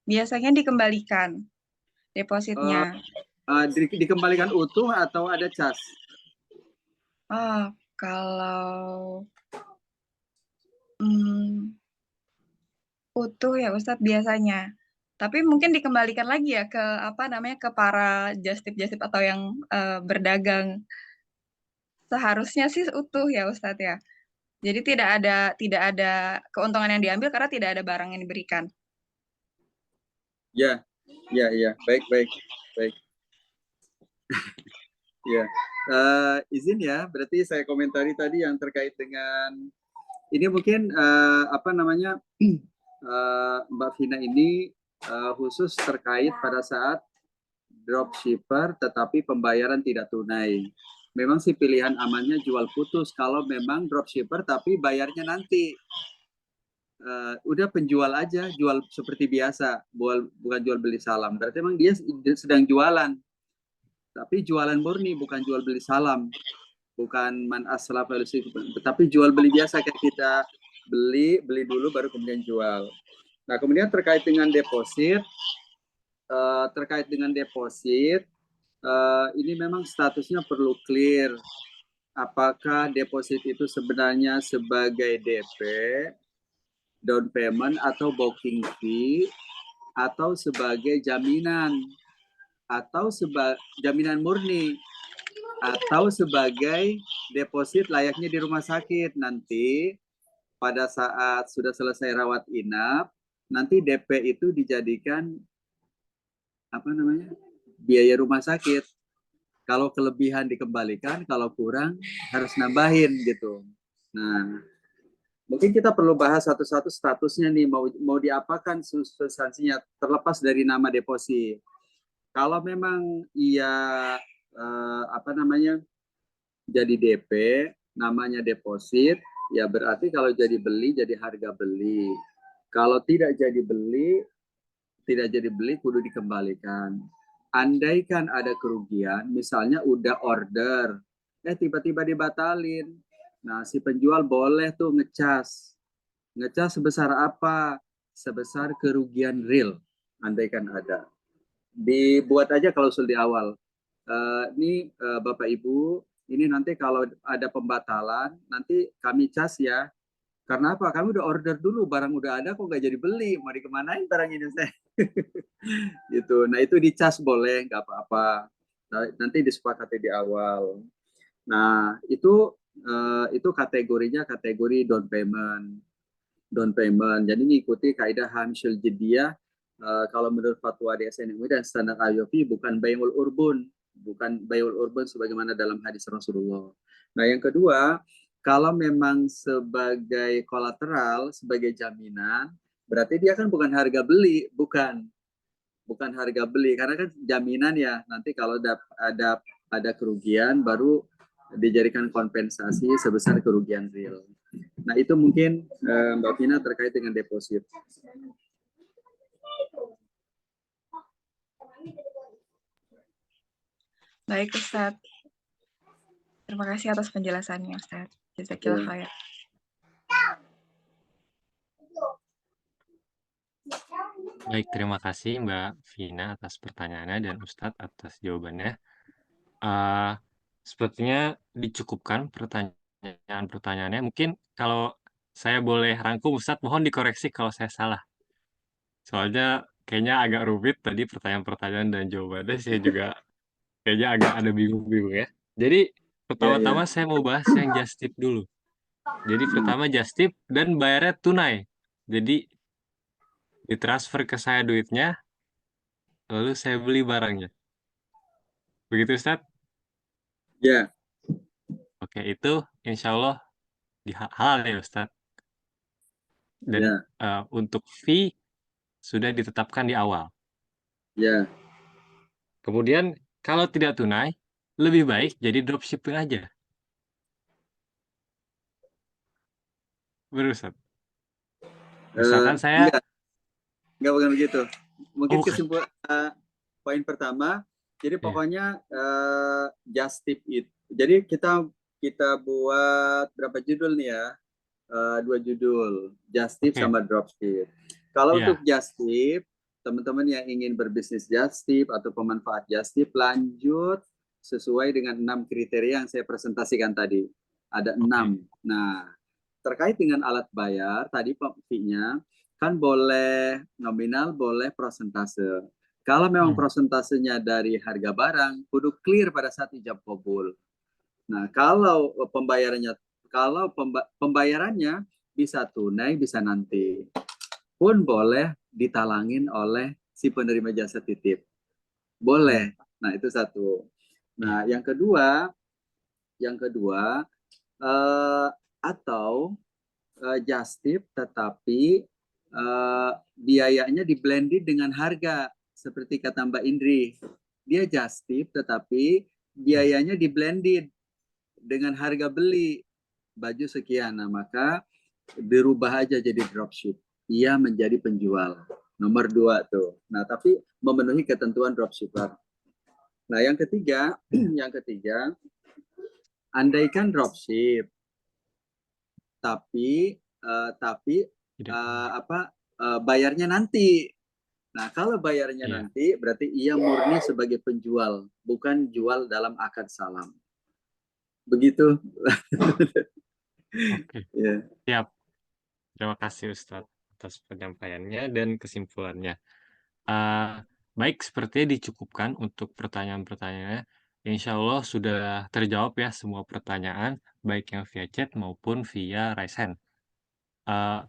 biasanya dikembalikan depositnya. Dikembalikan utuh atau ada cas? Kalau utuh ya Ustadz biasanya. Tapi mungkin dikembalikan lagi ya ke ke para jastip atau yang berdagang. Seharusnya sih utuh ya Ustadz ya. Jadi tidak ada keuntungan yang diambil karena tidak ada barang yang diberikan. Ya, baik. Ya, izin ya. Berarti saya komentari tadi yang terkait dengan ini mungkin Mbak Vina ini khusus terkait pada saat dropshipper tetapi pembayaran tidak tunai. Memang sih pilihan amannya jual putus kalau memang dropshipper tapi bayarnya nanti. Udah penjual aja, jual seperti biasa, bukan jual beli salam. Berarti memang dia sedang jualan. Tapi jualan murni, bukan jual beli salam. Bukan man aslaf, tapi jual beli biasa kayak kita beli dulu baru kemudian jual. Nah, kemudian terkait dengan deposit, ini memang statusnya perlu clear. Apakah deposit itu sebenarnya sebagai DP, down payment atau booking fee, atau sebagai jaminan, atau jaminan murni, atau sebagai deposit layaknya di rumah sakit. Nanti pada saat sudah selesai rawat inap, nanti DP itu dijadikan biaya rumah sakit. Kalau kelebihan dikembalikan, kalau kurang harus nambahin gitu. Nah, mungkin kita perlu bahas satu-satu statusnya nih, mau diapakan substansinya terlepas dari nama deposit. Kalau memang ia jadi DP, namanya deposit, ya berarti kalau jadi beli jadi harga beli. Kalau tidak jadi beli kudu dikembalikan. Andaikan ada kerugian, misalnya udah order, tiba-tiba dibatalin. Nah, si penjual boleh tuh ngecas. Ngecas sebesar apa? Sebesar kerugian real, andaikan ada. Dibuat aja klausul di awal. Ini Bapak Ibu, ini nanti kalau ada pembatalan, nanti kami cas ya. Karena apa? Kami udah order dulu, barang udah ada, kok nggak jadi beli? Mau dikemanain barang ini saya? Gitu. Nah, itu dicas boleh, nggak apa-apa. Nah, nanti disepakati di awal. Nah, itu kategorinya kategori down payment. Jadi mengikuti kaidah Hamshil Jiddiyah. Kalau menurut fatwa DSN MUI dan standar IOP bukan bayul urbun sebagaimana dalam hadis Rasulullah. Nah, yang kedua, kalau memang sebagai kolateral, sebagai jaminan, berarti dia kan bukan harga beli, bukan harga beli, karena kan jaminan ya, nanti kalau ada kerugian baru dijadikan kompensasi sebesar kerugian real. Nah, itu mungkin Mbak Vina terkait dengan deposit. Baik Ustadz. Terima kasih atas penjelasannya Ustadz. Jazakillah khair. Baik, terima kasih Mbak Vina atas pertanyaannya dan Ustadz atas jawabannya. Eh, Sepertinya dicukupkan pertanyaan-pertanyaannya. Mungkin kalau saya boleh rangkum, Ustadz, mohon dikoreksi kalau saya salah. Soalnya kayaknya agak rumit tadi pertanyaan-pertanyaan dan jawabannya, saya juga kayaknya agak ada bingung-bingung ya. Jadi Ya, ya. pertama-tama saya mau bahas yang just tip dulu. Jadi pertama just tip dan bayarnya tunai. Jadi ditransfer ke saya duitnya, lalu saya beli barangnya. Begitu Ustadz? Ya, Oke, itu insya Allah halal ya Ustadz. Dan ya, untuk fee sudah ditetapkan di awal. ya. Kemudian kalau tidak tunai, lebih baik jadi dropshipping aja. Benar Ustadz? Misalkan saya, Enggak bukan begitu. Mungkin bukan. kesimpulan poin pertama. Jadi Iya. pokoknya just tip it. Jadi kita buat berapa judul nih ya? 2 judul, just tip Oke. sama dropship. Kalau Iya. untuk just tip, teman-teman yang ingin berbisnis just tip atau pemanfaat just tip, lanjut sesuai dengan 6 kriteria yang saya presentasikan tadi. Ada 6. Nah, terkait dengan alat bayar, tadi fee-nya kan boleh nominal, boleh persentase. Kalau memang persentasenya dari harga barang, kudu clear pada saat ijab kabul. Nah, kalau pembayarannya bisa tunai, bisa nanti, pun boleh ditalangin oleh si penerima jasa titip. Boleh. Nah, itu satu. Nah, yang kedua atau just tip tetapi biayanya di-blended dengan harga seperti kata Mbak Indri. Dia just tip tetapi biayanya di-blended dengan harga beli baju sekian. Nah, maka dirubah aja jadi dropship. Ia menjadi penjual. Nomor 2 tuh. Nah, tapi memenuhi ketentuan dropshipper. Nah, yang ketiga, andaikan dropship tapi bayarnya nanti. Nah, kalau bayarnya nanti berarti ia murni sebagai penjual, bukan jual dalam akad salam. Begitu. Oke. Siap. Terima kasih Ustadz atas penyampaiannya dan kesimpulannya. Baik, sepertinya dicukupkan untuk pertanyaan-pertanyaannya. Insya Allah sudah terjawab ya semua pertanyaan, baik yang via chat maupun via raise hand.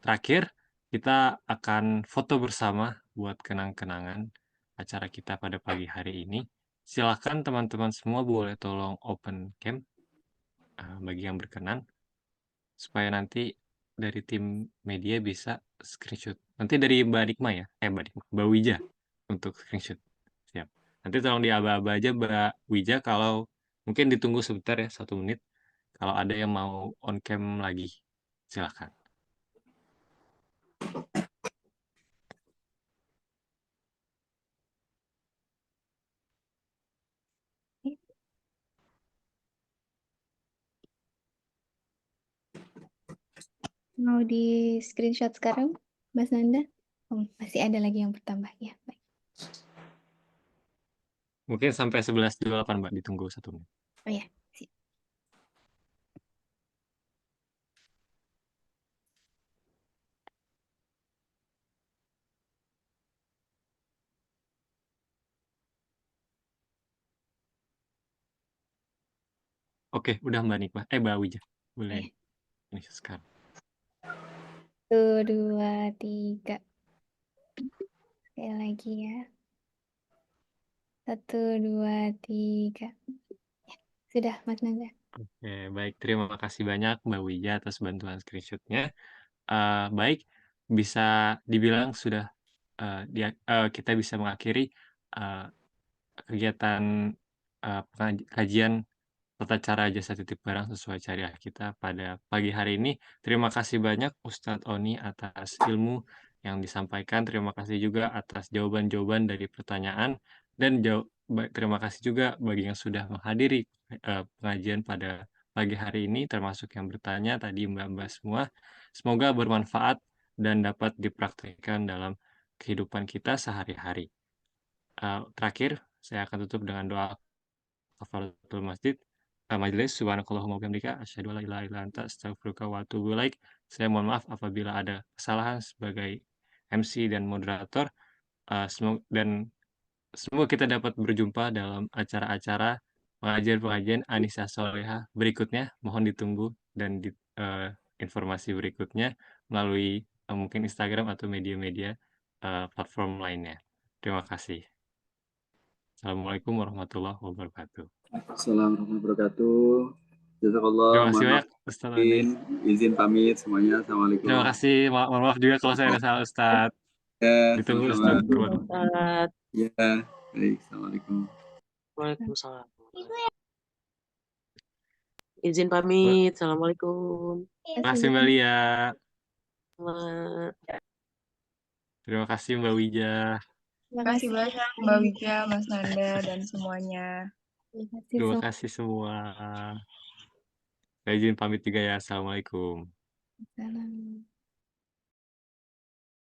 Terakhir, kita akan foto bersama buat kenang-kenangan acara kita pada pagi hari ini. Silakan teman-teman semua boleh tolong open cam bagi yang berkenan, supaya nanti dari tim media bisa screenshot. Nanti dari Mbak Nikma ya, Mbak Wija untuk screenshot. Siap. Nanti tolong diaba-aba aja Mbak Wija, kalau mungkin ditunggu sebentar ya, 1 menit. Kalau ada yang mau on cam lagi, silakan. Mau di screenshot sekarang, Mas Nanda? Oh, masih ada lagi yang bertambah ya. Baik. Mungkin sampai 11.28 Mbak, ditunggu 1 menit. Oh ya. Oke, udah Mbak Nikma. Mbak Wija. Boleh ini sekarang. 1, 2, 3. Sekali lagi ya. 1, 2, 3. Ya, sudah Mas Nanda. Oke, baik. Terima kasih banyak Mbak Wija atas bantuan screenshotnya. Baik, bisa dibilang sudah kita bisa mengakhiri kegiatan kajian tata cara jasa titip barang sesuai syariah kita pada pagi hari ini. Terima kasih banyak Ustadz Oni atas ilmu yang disampaikan. Terima kasih juga atas jawaban-jawaban dari pertanyaan. Dan terima kasih juga bagi yang sudah menghadiri pengajian pada pagi hari ini, termasuk yang bertanya tadi Mbak-Mbak semua. Semoga bermanfaat dan dapat dipraktikkan dalam kehidupan kita sehari-hari. Terakhir, saya akan tutup dengan doa kafaratul majelis. Subhanakallahumma wa bihamdika asyhadu an la ilaha illa anta astaghfiruka wa atubu ilaik. Saya mohon maaf apabila ada kesalahan sebagai MC dan moderator. Semoga kita dapat berjumpa dalam acara-acara pengajian-pengajian Anissa Soleha berikutnya. Mohon ditunggu dan informasi berikutnya melalui mungkin Instagram atau media-media platform lainnya. Terima kasih. Assalamualaikum warahmatullahi wabarakatuh. Assalamualaikum warahmatullahi wabarakatuh. Jazakallah. Terima kasih Mohon banyak, maaf. Ustaz Odin. Izin pamit semuanya. Assalamualaikum. Terima kasih. Mohon maaf juga kalau saya ada salah, Ustaz. Ya, Ditunggu, sama-sama. Ustaz. Ustaz. Ya, baik. Assalamualaikum. Waalaikumsalam. Izin pamit. Assalamualaikum. Terima kasih Mbak Lia. Selamat. Terima kasih Mbak Wija. Terima kasih banyak Mbak Wija, Mas Nanda, dan semuanya. Terima kasih semua. Saya izin pamit juga ya. Assalamualaikum. Salam.